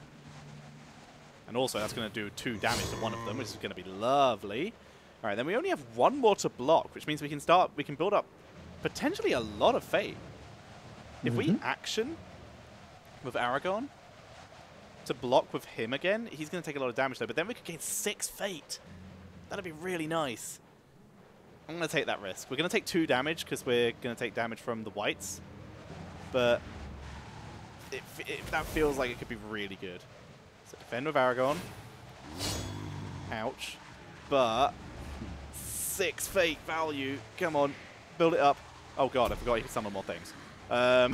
And also, that's going to do 2 damage to one of them, which is going to be lovely. Alright, then we only have 1 more to block, which means we can build up potentially a lot of Fate. If we action with Aragon to block with him again, he's going to take a lot of damage though, but then we could gain 6 Fate. That'd be really nice. I'm going to take that risk. We're going to take 2 damage, because we're going to take damage from the Whites. But that feels like it could be really good. So defend with Aragon. Ouch. But 6 Fate value. Come on. Build it up. Oh god, I forgot you could summon more things. I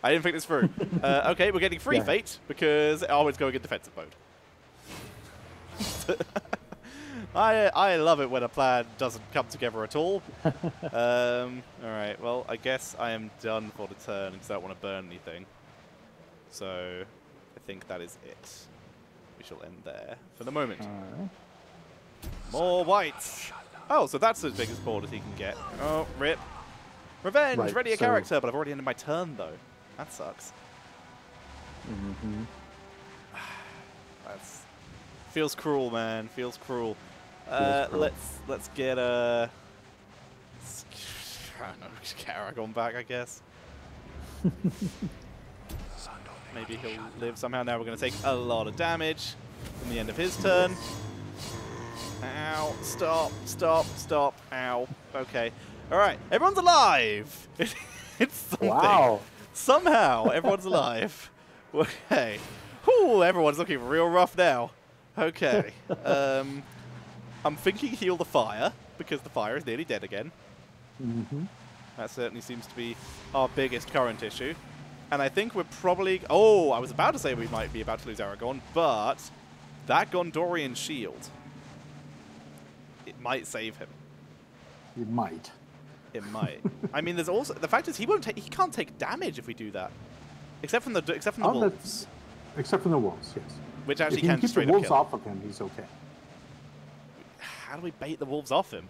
didn't think this through. Okay, we're getting 3 Fate because it's going in defensive mode. I love it when a plan doesn't come together at all. Alright, well, I guess I am done for the turn because I don't want to burn anything. So, I think that is it. We shall end there for the moment. More Whites! Oh, so that's as big as board as he can get. Oh, rip. Revenge! Right, Ready a character, but I've already ended my turn, though. That sucks. That's... feels cruel, man. Feels cruel. Let's get a... don't know, just get Aragorn back, I guess. Maybe he'll live somehow. Now we're going to take a lot of damage from the end of his turn. Ow. Stop. Stop. Stop. Ow. Okay. Alright. Everyone's alive! It's something. Wow. Somehow, everyone's alive. Okay. Whew, everyone's looking real rough now. Okay. I'm thinking heal the fire, because the fire is nearly dead again. Mm-hmm. That certainly seems to be our biggest current issue. And I think we're probably... Oh, I was about to say we might be about to lose Aragorn, but that Gondorian shield, it might save him. You might. It might. I mean, there's also... The fact is, he can't take damage if we do that. Except from the wolves. Except from the wolves, yes. Which actually if you can keep straight the up wolves kill. off of him, he's okay. How do we bait the wolves off him?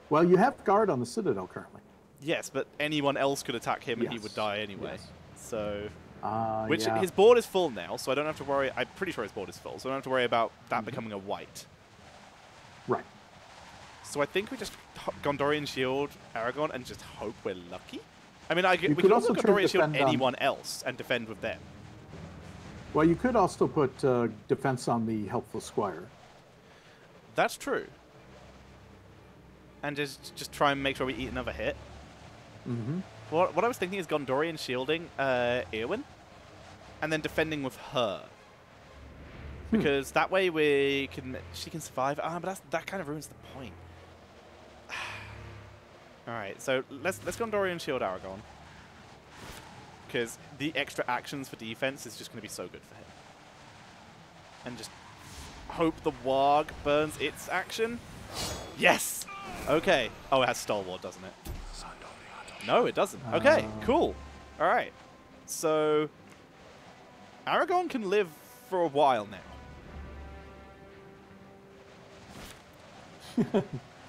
Well, you have guard on the Citadel currently. Yes, but anyone else could attack him and he Yes. would die anyway. Yes. So... Yeah. His board is full now, so I don't have to worry... I'm pretty sure his board is full, so I don't have to worry about that becoming a white. Right. So I think we just Gondorian Shield Aragorn and just hope we're lucky? I mean, we could could also also try to Gondorian Shield defend on- anyone else and defend with them. Well, you could also put defense on the helpful squire. That's true. And just try and make sure we eat another hit. Mm-hmm. What I was thinking is Gondorian shielding Eowyn, and then defending with her. Because that way she can survive. But that kind of ruins the point. All right, so let's Gondorian shield Aragorn. Because the extra actions for defense is just going to be so good for him. And just hope the warg burns its action. Yes! Okay. Oh, it has Stalwart, doesn't it? No, it doesn't. Okay, cool. All right. So, Aragorn can live for a while now.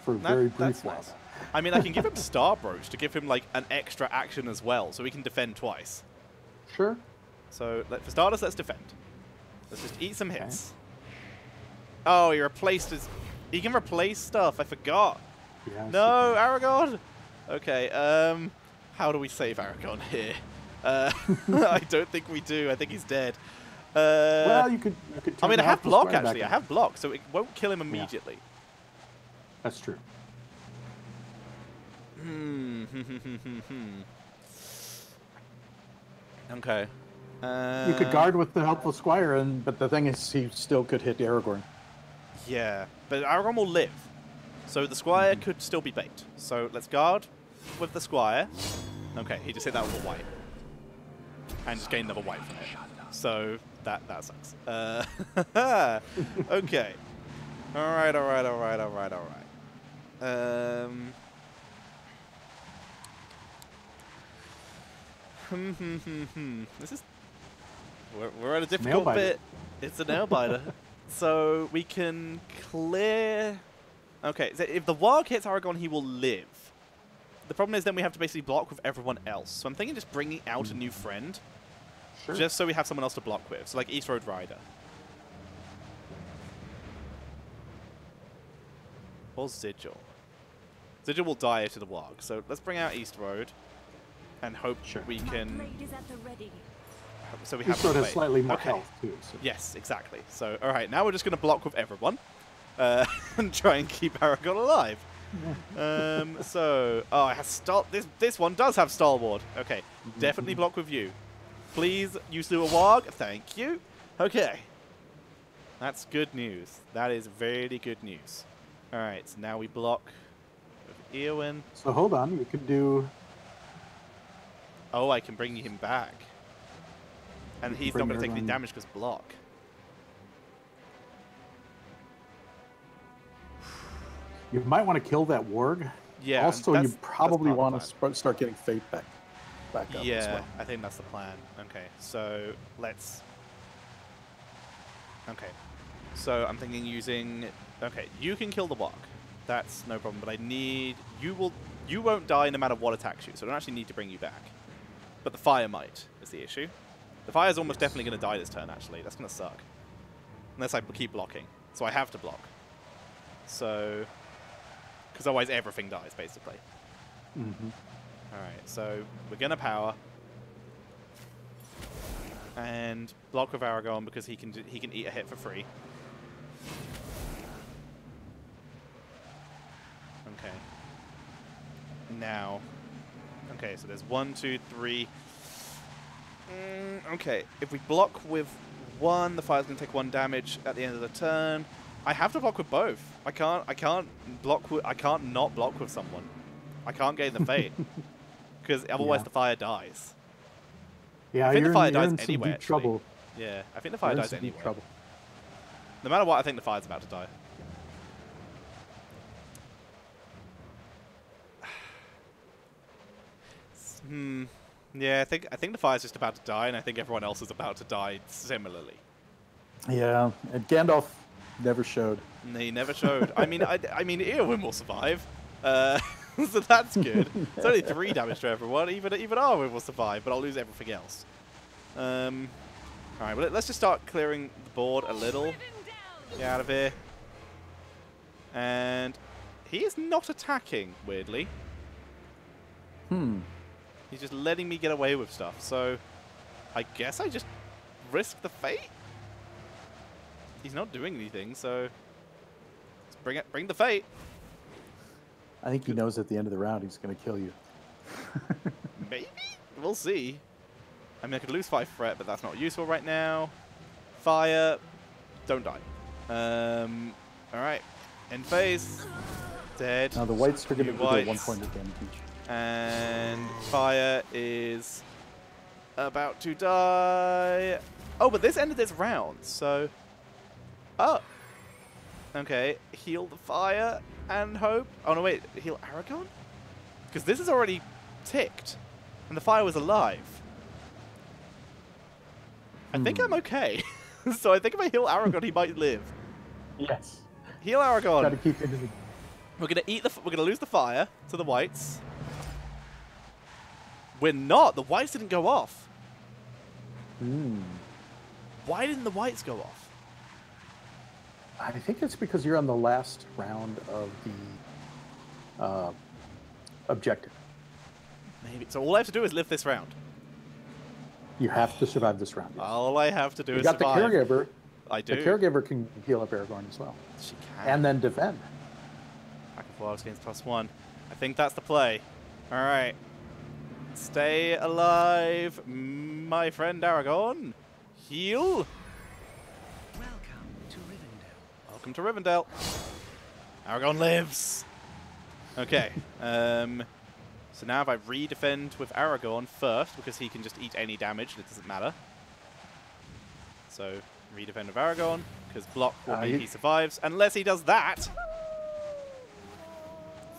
For a very brief That's while. nice. I mean, I can give him Star Brooch to give him, like, an extra action as well, so he can defend twice. Sure. So, for starters, let's defend. Let's just eat some hits. Oh, he replaced his... He can replace stuff. I forgot. Yes, No, Aragorn! Okay, how do we save Aragorn here? I don't think we do. I think he's dead. Well, you could I mean, turn I the have helpful block, squire back actually. I on. have block, so it won't kill him immediately. That's true. Okay. You could guard with the helpful squire, but the thing is, he still could hit Aragorn. Yeah, but Aragorn will live. So the squire could still be bait. So let's guard with the squire. Okay, he just hit that with a white. And just gained another white from it. So that sucks. Okay. Alright. This is... We're at a difficult bit. It's a nail biter. So we can clear... Okay, so if the warg hits Aragorn, he will live. The problem is then we have to basically block with everyone else. So I'm thinking just bringing out a new friend. Sure. Just so we have someone else to block with. So like East Road Rider. Or Sigil. Sigil will die to the warg. So let's bring out East Road. And hope we can... So we have East Road has wait. slightly more Okay. health, too. So. Yes, exactly. So, alright, now we're just going to block with everyone. And try and keep Aragorn alive. Oh, it has this one does have Stalwart. Okay, definitely block with you. Please use the warg. Thank you. Okay. That's good news. That is very good news. Alright, so now we block with Eowyn. So hold on, you could do... Oh, I can bring him back. And he's not going to take any damage because block. You might want to kill that warg. Yeah. Also, you probably want to start getting fate back up Yeah, as well. I think that's the plan. Okay, so let's... Okay, so I'm thinking using... Okay, you can kill the warg. That's no problem, but I need... You won't die no matter what attacks you, so I don't actually need to bring you back. But the fire might, is the issue. The fire's almost definitely going to die this turn, actually. That's going to suck. Unless I keep blocking. So I have to block. So... Because otherwise everything dies, basically. Mm-hmm. Alright, so we're going to power. And block with Aragorn because he can eat a hit for free. Okay. Now. Okay, so there's 1, 2, 3. Okay, if we block with 1, the fire's going to take 1 damage at the end of the turn. I have to block with both. I can't not block with someone. I can't gain the fate. Because otherwise the fire dies. Yeah, I think you're the fire in dies some anyway, deep actually. trouble. Yeah, I think the fire You're in dies some deep anyway. trouble. No matter what, I think the fire's about to die. Yeah, I think the fire's just about to die, and I think everyone else is about to die similarly. Yeah, and Gandalf never showed. He never showed. I mean, Eowyn will survive, so that's good. It's only 3 damage to everyone. Even Arwen will survive, but I'll lose everything else. All right, well, let's just start clearing the board a little. Get out of here. And he is not attacking, weirdly. He's just letting me get away with stuff. So I guess I just risk the fate. He's not doing anything, so let's bring the fate. I think he knows at the end of the round he's going to kill you. Maybe? We'll see. I mean, I could lose 5 threat, but that's not useful right now. Fire. Don't die. Alright. End phase. Dead. Now the whites are going to New do whites. 1 point of damage each. And fire is about to die. Oh, but this ended this round, so... Oh. Okay. Heal the fire and hope. Oh, no, wait. Heal Aragorn? Because this is already ticked. And the fire was alive. I think I'm okay. So I think if I heal Aragorn, he might live. Yes. Heal Aragorn. Got to keep it in the... We're gonna lose the fire to the whites. We're not. The whites didn't go off. Why didn't the whites go off? I think it's because you're on the last round of the objective. Maybe. So all I have to do is live this round. You have to survive this round. Yes. All I have to do You is got survive. the caregiver. I do. The caregiver can heal up Aragorn as well. She can. And then defend. Back and forth against +1. I think that's the play. All right. Stay alive, my friend Aragorn. Heal. Welcome to Rivendell. Welcome to Rivendell. Aragorn lives. Okay. So now if I re-defend with Aragorn first, because he can just eat any damage, and it doesn't matter. So re-defend with Aragorn, because block will mean he survives, unless he does that.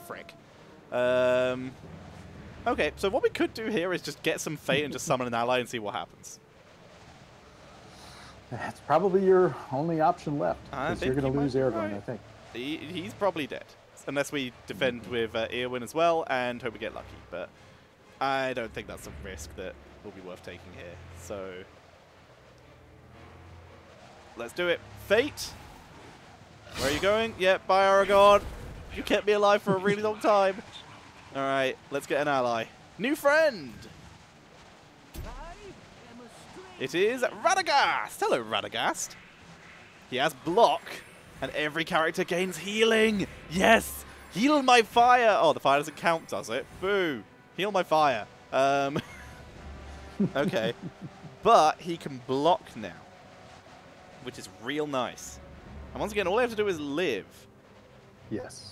Frick. Okay, so what we could do here is just get some fate and just summon an ally and see what happens. That's probably your only option left. I Because think you're going you to lose might be Aragorn, right. I think. He's probably dead. Unless we defend with Eowyn as well and hope we get lucky. But I don't think that's a risk that will be worth taking here. So let's do it. Fate! Where are you going? Yep, bye Aragorn. You kept me alive for a really long time. Alright, let's get an ally. New friend! It is Radagast! Hello, Radagast. He has block, and every character gains healing. Yes! Heal my fire! Oh, the fire doesn't count, does it? Boo! Heal my fire. Okay. But he can block now, which is real nice. And once again, all I have to do is live. Yes.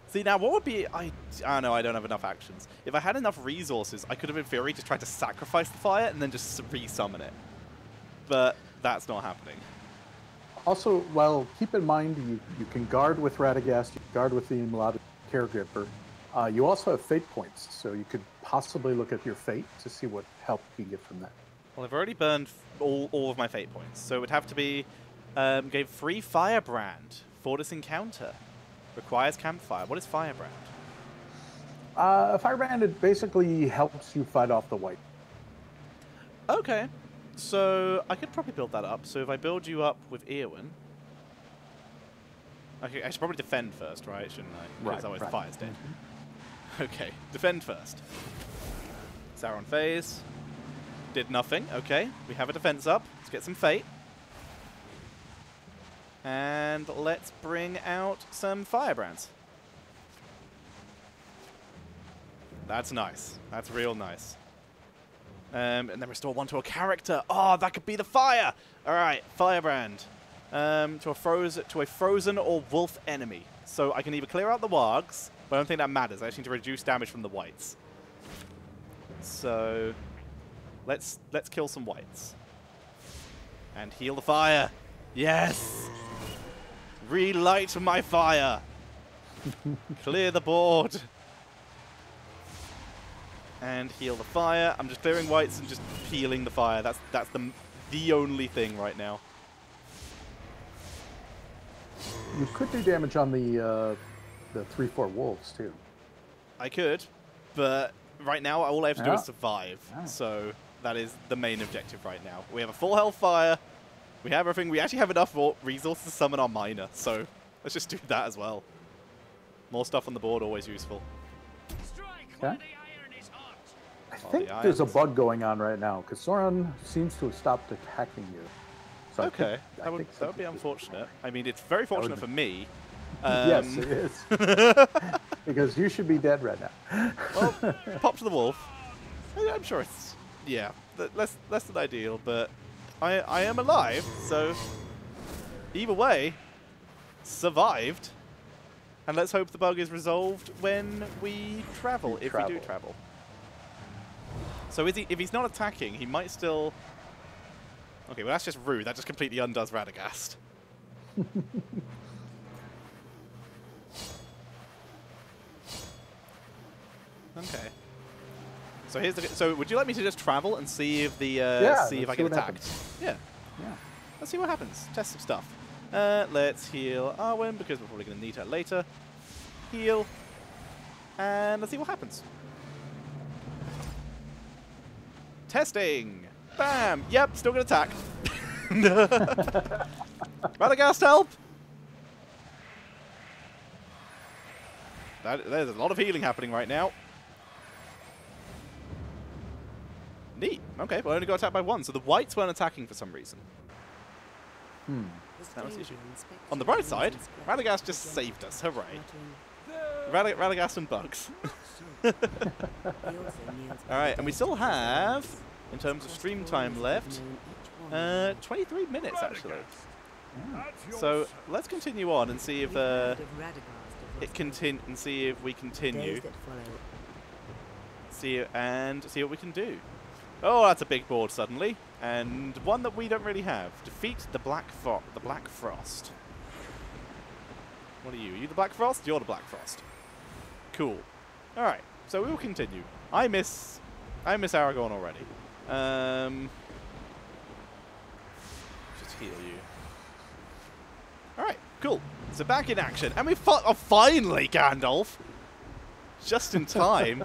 See, now what would be... I don't know, I don't have enough actions. If I had enough resources, I could have in theory just tried to sacrifice the fire and then just re-summon it. But that's not happening. Also, well, keep in mind you can guard with Radagast, you can guard with the Melodic Caregiver. You also have fate points, so you could possibly look at your fate to see what help you get from that. Well, I've already burned all of my fate points, so it would have to be gave free Firebrand for this encounter. Requires campfire. What is Firebrand? Firebrand, it basically helps you fight off the white. Okay. So I could probably build that up. So if I build you up with Eowyn, Okay, I should probably defend first, right? Shouldn't I? Because otherwise the fire's dead. Okay, defend first. Sauron phase. Did nothing. Okay, we have a defense up. Let's get some fate. And let's bring out some firebrands. That's nice. That's real nice. And then restore 1 to a character. Oh, that could be the fire! Alright, firebrand. To a frozen or wolf enemy. So I can either clear out the wargs, but I don't think that matters. I just need to reduce damage from the whites. So let's kill some whites. And heal the fire. Yes! Relight my fire. Clear the board. And heal the fire. I'm just clearing whites and just healing the fire. That's the only thing right now. You could do damage on the 3/4 wolves too. I could, but right now all I have to do is survive. Oh. So that is the main objective right now. We have a full health fire. We have everything. We actually have enough resources to summon our miner. So let's just do that as well. More stuff on the board, always useful. Okay. I think there's a bug going on right now because Sauron seems to have stopped attacking you. So okay, that would be unfortunate. I mean, it's very fortunate for me. Yes, it is. Because you should be dead right now. Well, pop to the wolf. I'm sure it's less than ideal, but I am alive, so either way, survived. And let's hope the bug is resolved when we travel, if we do travel. So if he's not attacking, he might still... Okay, well that's just rude. That just completely undoes Radagast. Okay. So here's the... So would you like me to just travel and see if the see if I get attacked? Yeah. Yeah. Let's see what happens. Test some stuff. Let's heal Arwen because we're probably going to need her later. Heal. And let's see what happens. Testing. Bam. Yep, still going to attack. Radagast, help. There's a lot of healing happening right now. Neat. Okay, well, I only got attacked by 1, so the whites weren't attacking for some reason. That was the issue. On the bright side, Radagast just saved us. Hooray. Radagast and bugs. Alright, and we still have, in terms of stream time left, 23 minutes actually. So let's continue on and see if see if we continue. See what we can do. Oh, that's a big board suddenly, and one that we don't really have. Defeat the Black Frost. What are you? Are you the Black Frost? You're the Black Frost. Cool. All right. So we will continue. I miss Aragorn already. Just heal you. All right. Cool. So back in action, and we fought. Oh, finally, Gandalf. Just in time.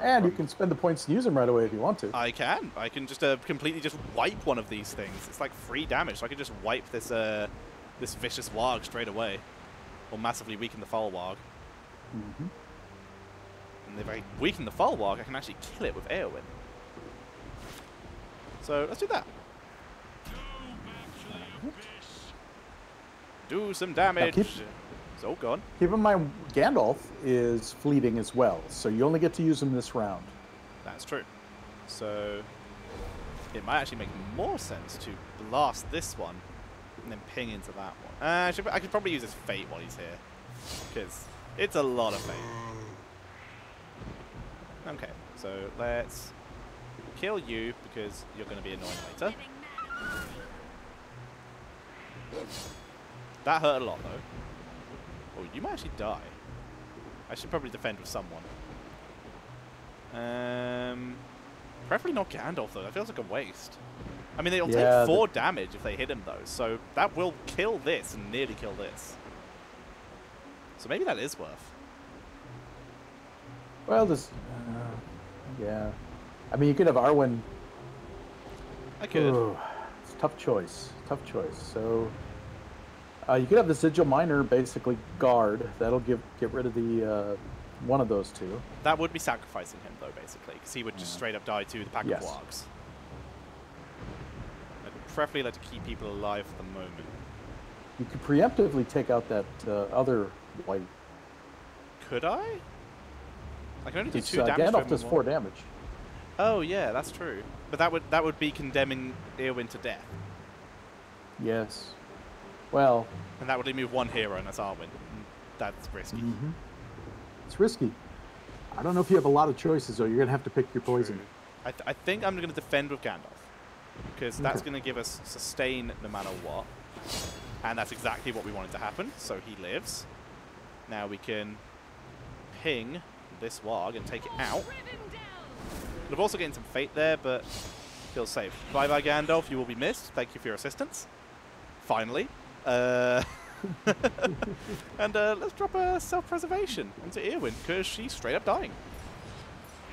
And you can spend the points to use them right away if you want to. I can. I can just completely just wipe one of these things. It's like free damage. So I can just wipe this this vicious warg straight away, or massively weaken the foul warg. And if I weaken the foul warg, I can actually kill it with Eowyn. So let's do that. Do some damage. So go on. Keep in mind, Gandalf is fleeting as well, so you only get to use him this round. That's true. So it might actually make more sense to blast this one and then ping into that one. I could probably use his fate while he's here, because it's a lot of fate. Okay, so let's kill you because you're going to be annoying later. That hurt a lot, though. Oh, you might actually die. I should probably defend with someone. Preferably not Gandalf, though. That feels like a waste. I mean, they'll take 4 damage if they hit him, though. So that will kill this and nearly kill this. So maybe that is worth. Well, this... yeah. I mean, you could have Arwen. I could. Ooh, it's a tough choice. Tough choice. So... You could have the Sigil Miner basically guard. That'll get rid of the one of those two. That would be sacrificing him, though, basically, because he would just straight up die to the pack of wargs. I'd preferably like to keep people alive for the moment. You could preemptively take out that other white. Could I? I can only do 2 damage. Gandalf does 4 damage. Oh yeah, that's true. But that would be condemning Eowyn to death. Yes. Well. And that would remove 1 hero, and that's Arwen. That's risky. Mm-hmm. It's risky. I don't know if you have a lot of choices, though. You're gonna have to pick your poison. I think I'm gonna defend with Gandalf, because that's gonna give us sustain no matter what, and that's exactly what we wanted to happen. So he lives. Now we can ping this warg and take it out. Could have also gained some fate there, but feels safe. Bye bye Gandalf, you will be missed. Thank you for your assistance. Finally. And let's drop a self-preservation onto Eowyn, because she's straight up dying.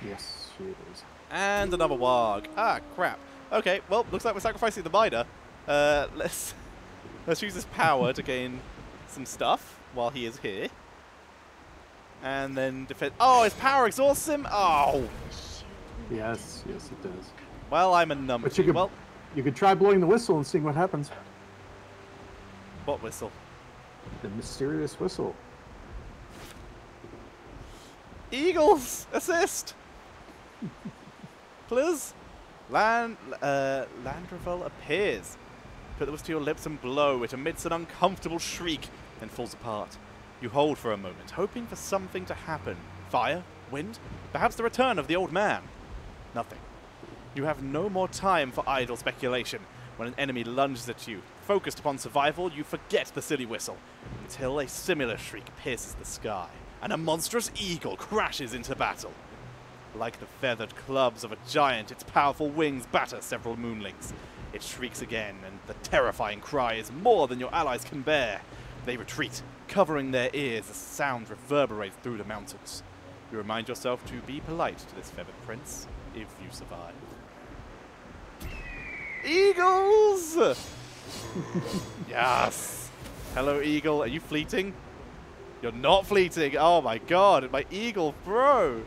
Yes, she is. And another warg. Ah, crap. Okay, well, looks like we're sacrificing the miner. Let's use this power to gain some stuff while he is here. And then defend. Oh, his power exhausts him? Oh! Yes, yes it does. Well, I'm a number. But you could try blowing the whistle and seeing what happens. What whistle? The mysterious whistle. Eagles! Assist! Please? Landrevel appears. Put the whistle to your lips and blow. It emits an uncomfortable shriek, then falls apart. You hold for a moment, hoping for something to happen. Fire? Wind? Perhaps the return of the old man? Nothing. You have no more time for idle speculation. When an enemy lunges at you, focused upon survival, you forget the silly whistle, until a similar shriek pierces the sky, and a monstrous eagle crashes into battle. Like the feathered clubs of a giant, its powerful wings batter several moonlings. It shrieks again, and the terrifying cry is more than your allies can bear. They retreat, covering their ears as sound reverberates through the mountains. You remind yourself to be polite to this feathered prince, if you survive. Eagles! Yes! Hello, eagle. Are you fleeting? You're not fleeting. Oh my god, my eagle, bro!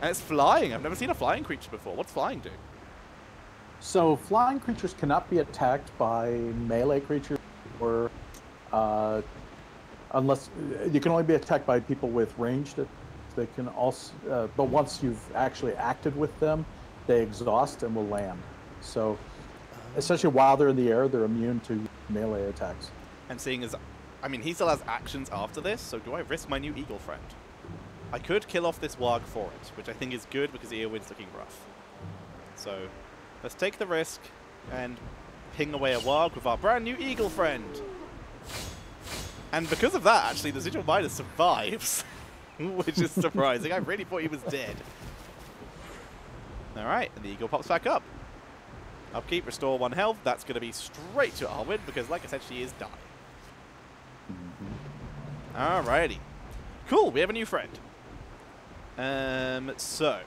And it's flying. I've never seen a flying creature before. What's flying do? So flying creatures cannot be attacked by melee creatures, or unless you can only be attacked by people with ranged. They can also, but once you've actually acted with them, they exhaust and will land. So essentially, while they're in the air, they're immune to melee attacks. And seeing as, I mean, he still has actions after this, so do I risk my new eagle friend? I could kill off this warg for it, which I think is good because Eowyn's looking rough. So let's take the risk and ping away a warg with our brand new eagle friend. And because of that, actually, the Sigil Miner survives, which is surprising. I really thought he was dead. Alright, and the eagle pops back up. Upkeep, restore 1 health. That's going to be straight to Arwen because, like I said, she is dying. Alrighty. Cool, we have a new friend. So,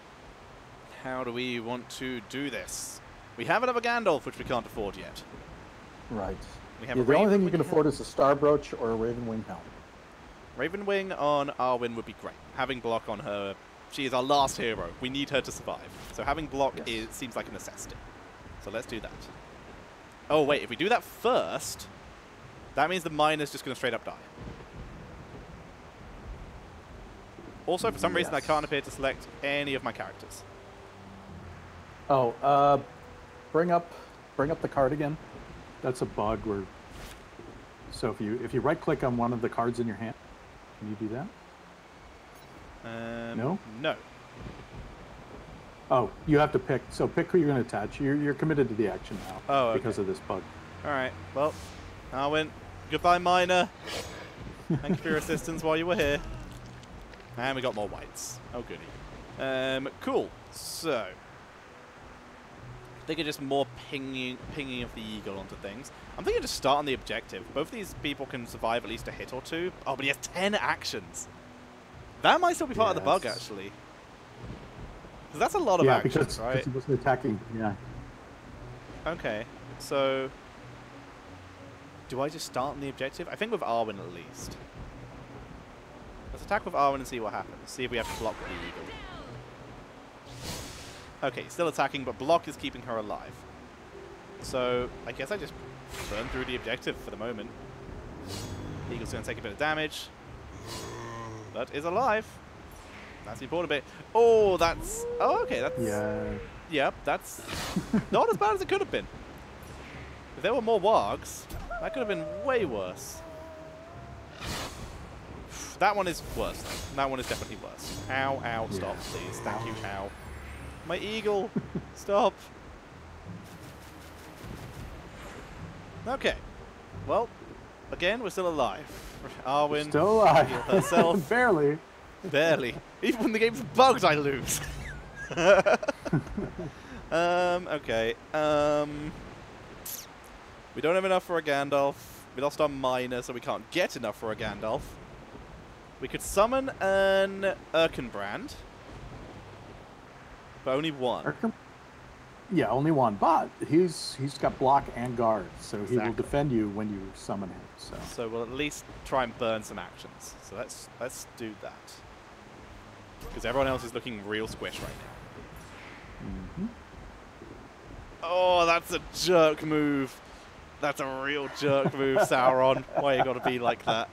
how do we want to do this? We have another Gandalf, which we can't afford yet. Right. We have the only thing you can afford is a Star Brooch or a Ravenwing helm. Ravenwing on Arwen would be great. Having block on her, she is our last hero. We need her to survive. So having block seems like a necessity. So let's do that. Oh wait, if we do that first, that means the miner's just going to straight up die. Also, for some reason, I can't appear to select any of my characters. Oh, bring up the card again. That's a bug where. So if you right click on one of the cards in your hand, can you do that? No. No. Oh, you have to pick. So pick who you're going to attach. You're committed to the action now. Oh, okay. Because of this bug. All right. Well, Arwen, goodbye, miner. Thank you for your assistance while you were here. And we got more whites. Oh, goody. Cool. So, I think it's just more pinging of the eagle onto things. I'm thinking just start on the objective. Both of these people can survive at least a hit or two. Oh, but he has 10 actions. That might still be part of the bug, actually. Because that's a lot of actions, right? Because he wasn't attacking. Yeah. Okay. So, do I just start on the objective? I think with Arwen at least. Let's attack with Arwen and see what happens. See if we have to block the eagle. Okay, still attacking, but block is keeping her alive. So, I guess I just burn through the objective for the moment. Eagle's going to take a bit of damage. But is alive. That's the important bit. Oh, that's... Oh, okay, that's... Yeah. Yep, that's not as bad as it could have been. If there were more wargs, that could have been way worse. That one is worse, though. That one is definitely worse. Ow, ow, stop, please. Thank you, ow. My eagle! Stop! Okay. Well, again, we're still alive. Arwen Still alive. healed herself. Barely. Barely. Even when the game's bugged, I lose. Okay. We don't have enough for a Gandalf. We lost our miner, so we can't get enough for a Gandalf. We could summon an Erkenbrand. But only one. Yeah, only one. But he's got block and guard, so he will defend you when you summon him. So we'll at least try and burn some actions. So let's do that. Because everyone else is looking real squish right now. Mm-hmm. Oh, that's a jerk move. That's a real jerk move, Sauron. Why you gotta be like that?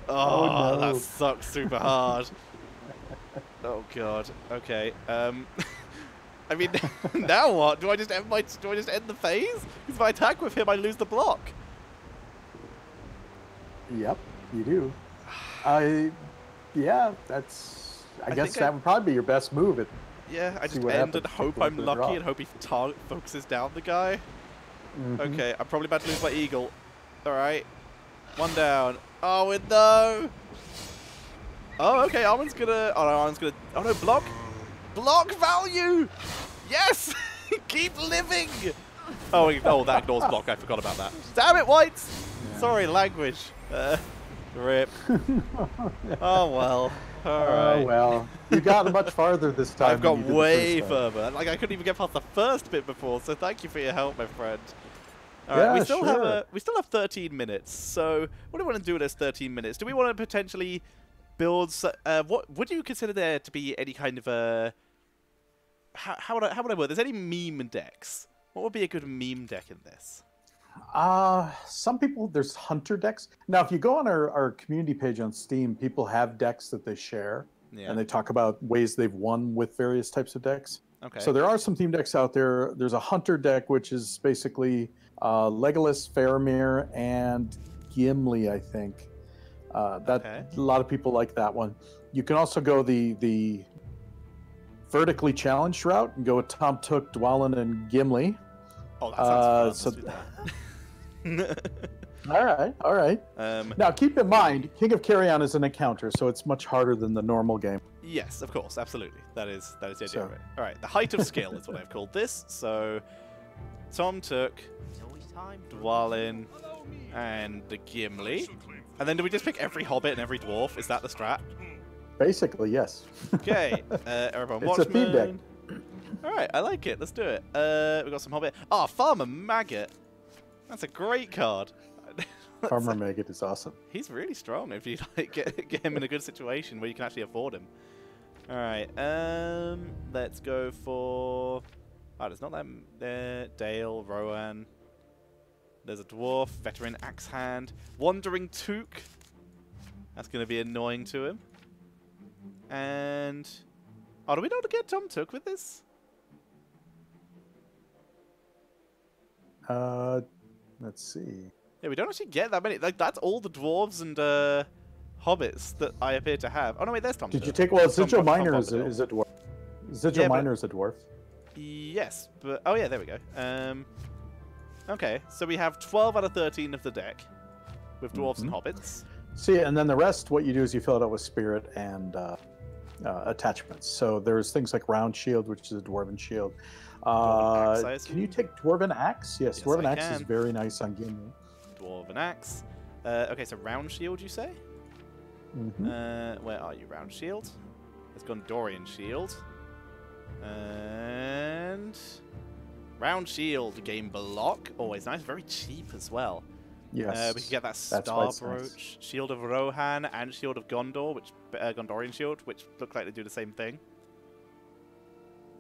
Oh, no. That sucks super hard. Oh god. Okay. I mean, now what? Do I just end the phase? Because if I attack with him, I lose the block. Yep, you do. Yeah, that's. I guess that would probably be your best move. Yeah, I just end and hope I'm lucky and hope he focuses down the guy. Mm-hmm. Okay, I'm probably about to lose my eagle. Alright. One down. Oh, no! Oh, okay, Arwen's gonna... Oh, no, Arwen's gonna... Oh, no, block! Block value! Yes! Keep living! Oh, that ignores block. I forgot about that. Damn it, Whites! Yeah. Sorry, language. Rip. Oh, well. Alright. Oh, well. You got much farther this time. I've got way further. Like, I couldn't even get past the first bit before, so thank you for your help, my friend. All right, yeah, we still have 13 minutes. So what do we want to do in those 13 minutes? Do we want to potentially build? What would you consider there to be any kind of a? How would I word? There's any meme decks? What would be a good meme deck in this? Some people, there's hunter decks. Now, if you go on our community page on Steam, people have decks that they share, and they talk about ways they've won with various types of decks. Okay. So there are some theme decks out there. There's a hunter deck, which is basically Legolas, Faramir, and Gimli, I think. A lot of people like that one. You can also go the vertically challenged route and go with Tom Took, Dwalin, and Gimli. Oh, that sounds fun. All right. Now, keep in mind, King of Carrion is an encounter, so it's much harder than the normal game. Yes, of course, absolutely. That is the idea of it. All right, the height of skill is what I've called this. So, Tom Took, Dwalin, and the Gimli. And then do we just pick every hobbit and every dwarf? Is that the strat? Basically, yes. Okay, everyone It's a theme deck. All right, I like it. Let's do it. We got some hobbit. Farmer Maggot. That's a great card. Farmer Maggot is awesome. He's really strong if you like get him in a good situation where you can actually afford him. All right, let's go for... Oh, there's not that there. Dale, Rowan. There's a dwarf, veteran axe hand, wandering Took. That's going to be annoying to him. And do we not get Tom Took with this? Let's see. Yeah, we don't actually get that many. Like, that's all the dwarves and hobbits that I appear to have. Oh no, wait, there's Tom Took. Did you take? Well, Sigil Minor is a dwarf. Sigil Minor is a dwarf. Yes, but oh yeah, there we go. Okay, so we have 12 out of 13 of the deck with dwarves and hobbits. See, and then the rest, what you do is you fill it out with spirit and attachments. So there's things like Round Shield, which is a dwarven shield. Axe, can you take Dwarven Axe? Yes, Dwarven Axe is very nice on Gimli. Dwarven Axe. Okay, so Round Shield, you say? Where are you, Round Shield? It's Gondorian Shield. And... Round Shield, game block. Always nice, very cheap as well. Yes. We can get that that's why Star it's Brooch, nice. Shield of Rohan, and Shield of Gondor, which Gondorian Shield, which look like they do the same thing.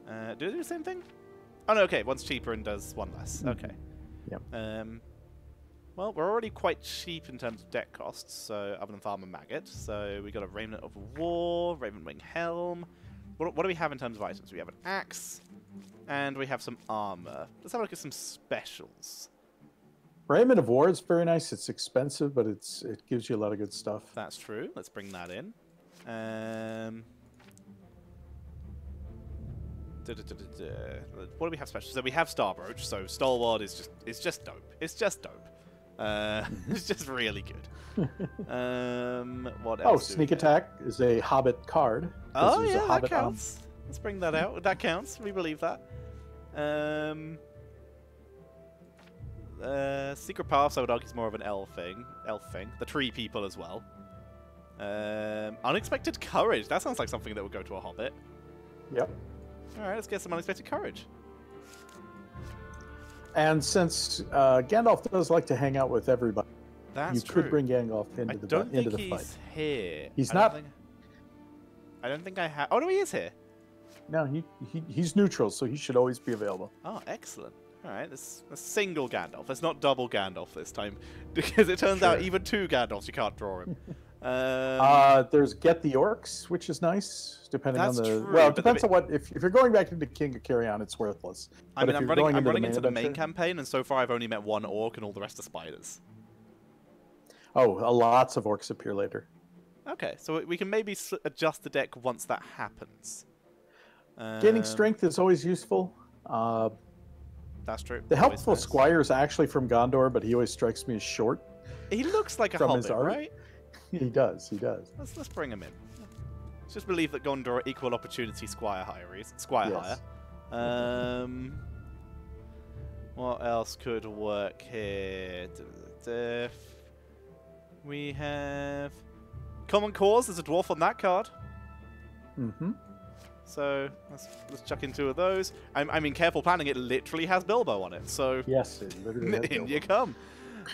Do they do the same thing? Oh no, okay, one's cheaper and does one less. Okay. Yep. Well, we're already quite cheap in terms of deck costs, so other than Farmer Maggot. So we got a Raiment of War, Raven Wing Helm. What do we have in terms of items? We have an axe, and we have some armor. Let's have a look at some specials. Raiment of War is very nice. It's expensive, but it gives you a lot of good stuff. That's true. Let's bring that in. What do we have special? So we have Star Brooch. So Stalwart is just dope. It's just dope. It's just really good. What else? Oh, Sneak Attack is a Hobbit card. Oh there's a yeah, that Hobbit counts. Let's bring that out. That counts. We believe that. Secret Paths, I would argue, is more of an elf thing. The tree people as well. Unexpected Courage. That sounds like something that would go to a Hobbit. Yep. Alright, let's get some Unexpected Courage. And since Gandalf does like to hang out with everybody, That's you true. could bring Gandalf into I the don't into think the he's fight. here. He's I not. I don't think I have. Oh no, he is here. No, he's neutral, so he should always be available. Oh, excellent. Alright, that's a single Gandalf. Let's not double Gandalf this time. Because it turns out even two Gandalfs, you can't draw him. There's Get the Orcs, which is nice, depending on That's the... true, well, it but depends on what... If you're going back into King of Carrion, it's worthless. I mean, if I'm you're going running into the main adventure- campaign, and so far I've only met one orc and all the rest are spiders. Oh, lots of orcs appear later. Okay, so we can maybe adjust the deck once that happens. Gaining strength is always useful. That's true. The Always helpful nice. squire is actually from Gondor, but he always strikes me as short. He looks like a from his hobbit, art. right? He does. Let's bring him in. Let's just believe that Gondor are equal opportunity squire hires. Yes. What else could work here? We have Common Cause. There's a dwarf on that card. Mm-hmm. So let's chuck in two of those. I mean, careful planning. It literally has Bilbo on it. So Yes, it literally has in Bilbo. you come.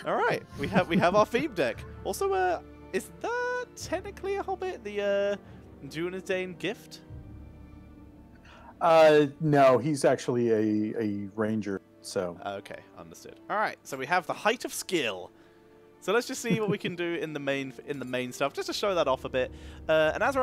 All right, we have our theme deck. Also, is that technically a Hobbit? The Dunedain Gift? No, he's actually a ranger. So Okay, understood. All right, so we have the Height of Skill. So let's just see what we can do in the main stuff, just to show that off a bit. And as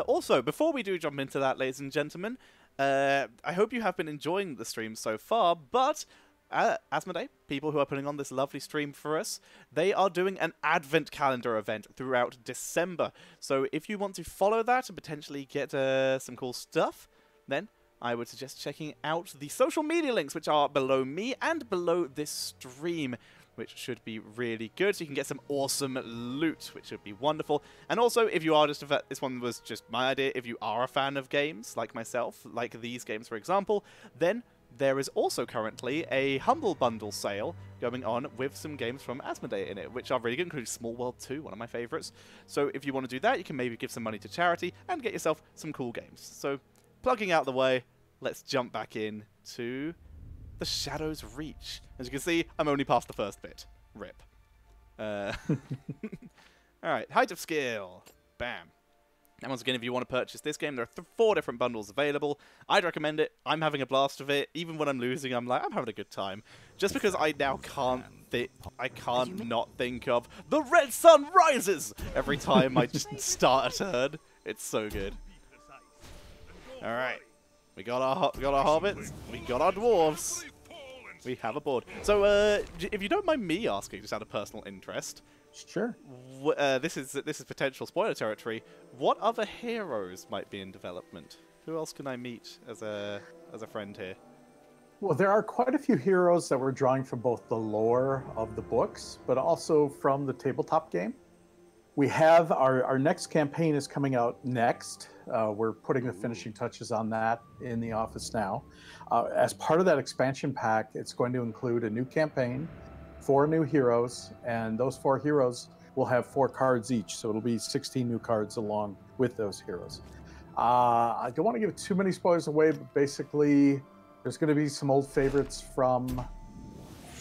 also, before we do jump into that, ladies and gentlemen, I hope you have been enjoying the stream so far. But Asmodee, people who are putting on this lovely stream for us, they are doing an Advent Calendar event throughout December. So if you want to follow that and potentially get some cool stuff, then I would suggest checking out the social media links, which are below me and below this stream, which should be really good. So you can get some awesome loot, which would be wonderful. And also, if you are just this one was just my idea, if you are a fan of games like myself, like these games, for example, then there is also currently a Humble Bundle sale going on with some games from Asmodee in it, which are really good, including Small World 2, one of my favorites. So if you want to do that, you can maybe give some money to charity and get yourself some cool games. So plugging out the way, let's jump back in to the Shadow's Reach. As you can see, I'm only past the first bit. Rip. Alright, Height of Skill. Bam. And once again, if you want to purchase this game, there are 4 different bundles available. I'd recommend it. I'm having a blast with it. Even when I'm losing, I'm having a good time. Just because I now can't not think of The Red Sun Rises every time I just start a turn. It's so good. Alright. We got our hobbits. We got our dwarves. We have a board. So, if you don't mind me asking, just out of personal interest, sure. This is potential spoiler territory. What other heroes might be in development? Who else can I meet as a friend here? Well, there are quite a few heroes that we're drawing from both the lore of the books, but also from the tabletop game. We have our next campaign is coming out next. We're putting the finishing touches on that in the office now. As part of that expansion pack, it's going to include a new campaign, 4 new heroes, and those 4 heroes will have 4 cards each. So it'll be 16 new cards along with those heroes. I don't want to give too many spoilers away, but basically there's going to be some old favorites from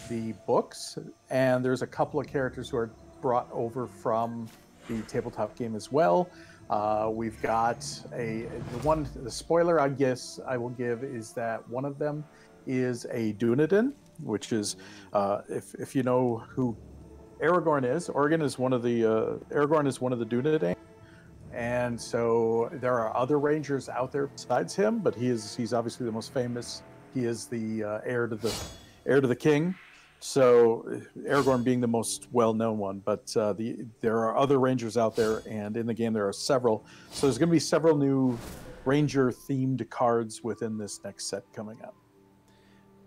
the books, and there's a couple of characters who are brought over from the tabletop game as well. We've got the spoiler I guess I will give is that one of them is a Dunedain, which is if you know who Aragorn is. Aragorn is one of the Dunedain, and so there are other rangers out there besides him, but he's obviously the most famous. He is the heir to the king. So Aragorn being the most well-known one, but there are other rangers out there, and in the game there are several. So there's going to be several new ranger-themed cards within this next set coming up.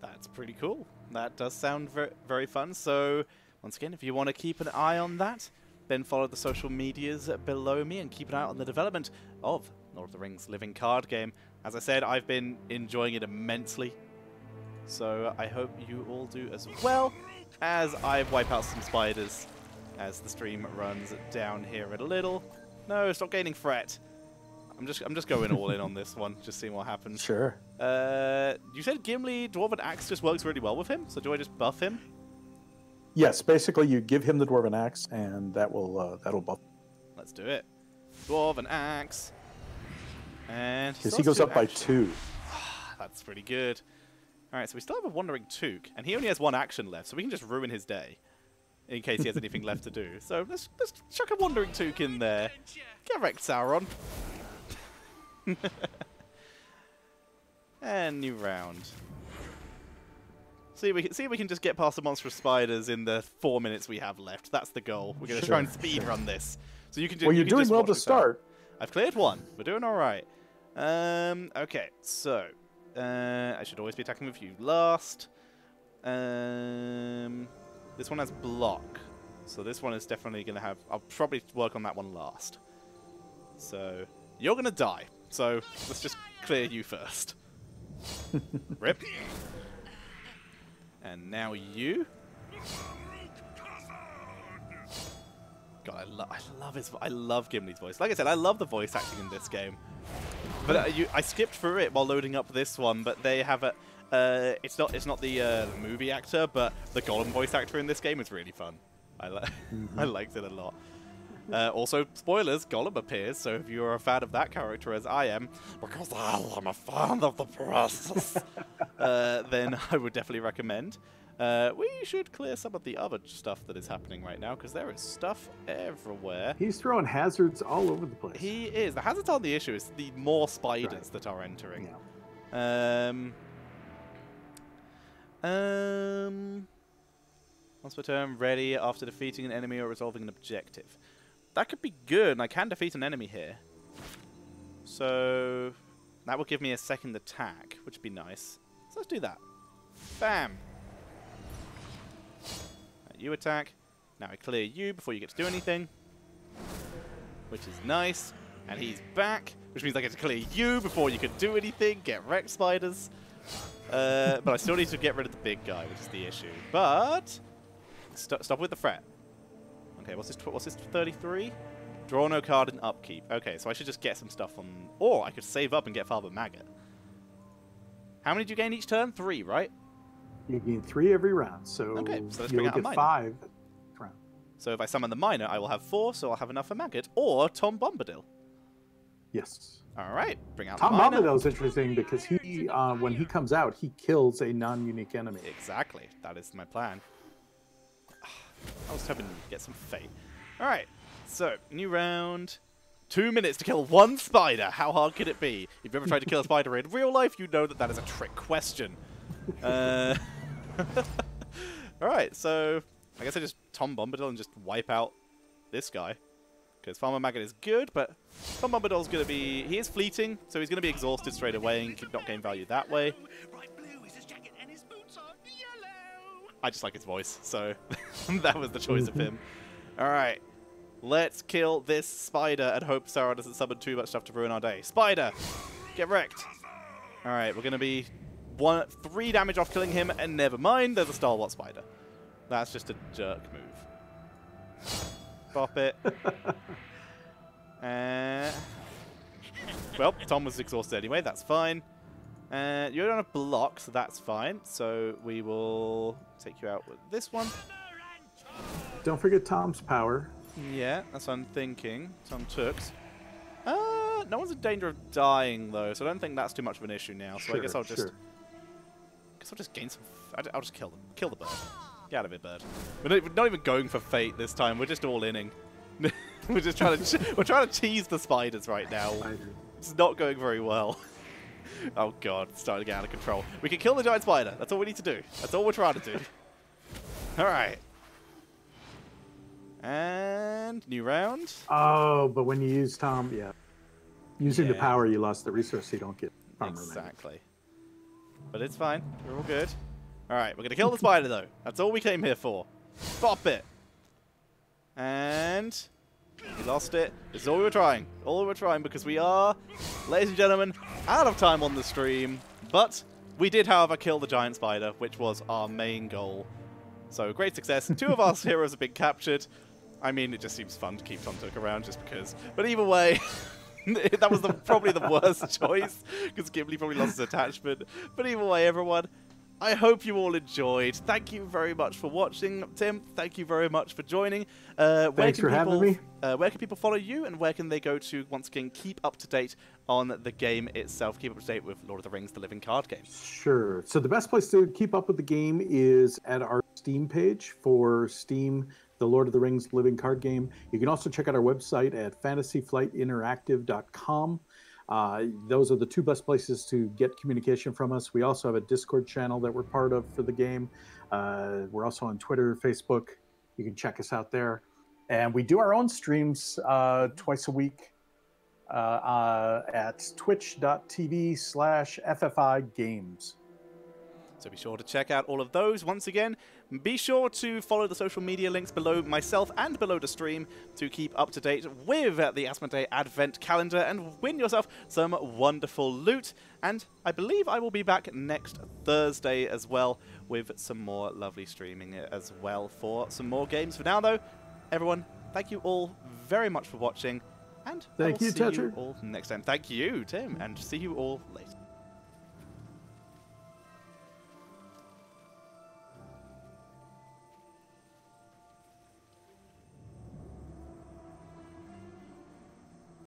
That's pretty cool. That does sound very, very fun. So once again, if you want to keep an eye on that, then follow the social medias below me and keep an eye on the development of Lord of the Rings Living Card Game. As I said, I've been enjoying it immensely. So I hope you all do as well, as I wipe out some spiders as the stream runs down here a little. No, stop gaining fret. I'm just going all in on this one, just seeing what happens. Sure. You said Gimli Dwarven Axe just works really well with him, so do I just buff him? Yes, basically you give him the Dwarven Axe, and that'll buff. Let's do it. Dwarven Axe. And he goes up by 2. That's pretty good. Alright, so we still have a Wandering Took, and he only has 1 action left, so we can just ruin his day. In case he has anything left to do. So let's chuck a Wandering Took in there. Get wrecked, Sauron. And new round. See if we can just get past the monstrous spiders in the 4 minutes we have left. That's the goal. We're going to try and speed run this. So you can do. Well, you're doing well to start. I've cleared 1. We're doing all right. Okay, so I should always be attacking with you last. This one has block, so this one is definitely going to have. I'll probably work on that one last. So you're going to die. So let's just clear you first. Rip. And now you. God, I love Gimli's voice. Like I said, I love the voice acting in this game. But I skipped through it while loading up this one. But they have a. It's not the movie actor, but the Gollum voice actor in this game is really fun. I liked it a lot. Also, spoilers, Gollum appears, so if you're a fan of that character as I am, because I'm a fan of the process, then I would definitely recommend. We should clear some of the other stuff that is happening right now, because there is stuff everywhere. He's throwing hazards all over the place. He is. The hazards aren't the issue, it's the more spiders that are entering. Yeah. Once per turn, ready after defeating an enemy or resolving an objective. That could be good, and I can defeat an enemy here. So that will give me a second attack, which would be nice. So let's do that. Bam! You attack. Now I clear you before you get to do anything. Which is nice. And he's back, which means I get to clear you before you can do anything. Get wrecked, spiders. But I still need to get rid of the big guy, which is the issue. But stop with the fret. Okay, what's this 33? Draw no card in upkeep. Okay, so I should just get some stuff on. Or I could save up and get Father Maggot. How many do you gain each turn? 3, right? You gain 3 every round, so okay, so let's you'll bring out a get minor. 5 round. So if I summon the minor, I will have 4, so I'll have enough for Maggot or Tom Bombadil. Yes. All right, bring out Tom the minor. Bombadil is interesting because he, when he comes out, he kills a non-unique enemy. Exactly, that is my plan. I was hoping to get some fate. All right, so new round. 2 minutes to kill 1 spider. How hard could it be? If you've ever tried to kill a spider in real life, you know that that is a trick question. All right, so I guess I just Tom Bombadil and just wipe out this guy. Because Farmer Maggot is good, but Tom Bombadil's going to be... He is fleeting, so he's going to be exhausted straight away and could not gain value that way. I just like his voice, so that was the choice of him. All let's kill this spider and hope Sauron doesn't summon too much stuff to ruin our day. Spider, get wrecked. All right, we're going to be 3 damage off killing him, and never mind, there's a stalwart spider. That's just a jerk move. Bop it. Well, Tom was exhausted anyway, that's fine. You don't have block, so that's fine. So we will take you out with this one. Don't forget Tom's power. Yeah, that's what I'm thinking. Tom Tooks. No one's in danger of dying though, so I don't think that's too much of an issue now. So I guess I'll just, gain some. I'll just kill them. Kill the bird. Get out of it, bird. We're not even going for fate this time. We're just all inning. We're just trying to. We're trying to tease the spiders right now. It's not going very well. Oh god, it's starting to get out of control. We can kill the giant spider. That's all we need to do. That's all we're trying to do. All right. And new round. Oh, but when you use Tom, using the power, you lost the resource, so you don't get armor. Exactly. But it's fine. We're all good. All right, we're gonna kill the spider though. That's all we came here for. Bop it. And we lost it. This is all we were trying. All we were trying because we are, ladies and gentlemen, out of time on the stream. But we did, however, kill the giant spider, which was our main goal. So great success. 2 of our heroes have been captured. I mean, it just seems fun to keep Tom Took around just because. But either way, that was probably the worst choice because Gimli probably lost his attachment. But either way, everyone, I hope you all enjoyed. Thank you very much for watching. Tim, thank you very much for joining. Thanks for having me. Where can people follow you, and where can they go to, once again, keep up to date on the game itself, keep up to date with Lord of the Rings, the living card game? Sure. So the best place to keep up with the game is at our Steam page for Steam, the Lord of the Rings living card game. You can also check out our website at fantasyflightinteractive.com. Those are the 2 best places to get communication from us. We also have a Discord channel that we're part of for the game. We're also on Twitter, Facebook. You can check us out there. And we do our own streams twice a week at twitch.tv/FFI Games. So be sure to check out all of those. Once again, be sure to follow the social media links below myself and below the stream to keep up to date with the Asmodee Advent Calendar and win yourself some wonderful loot. And I believe I will be back next Thursday as well with some more lovely streaming as well for some more games. For now, though, everyone, thank you all very much for watching. And thank you, see Tetra. you all next time. Thank you, Tim, and see you all later.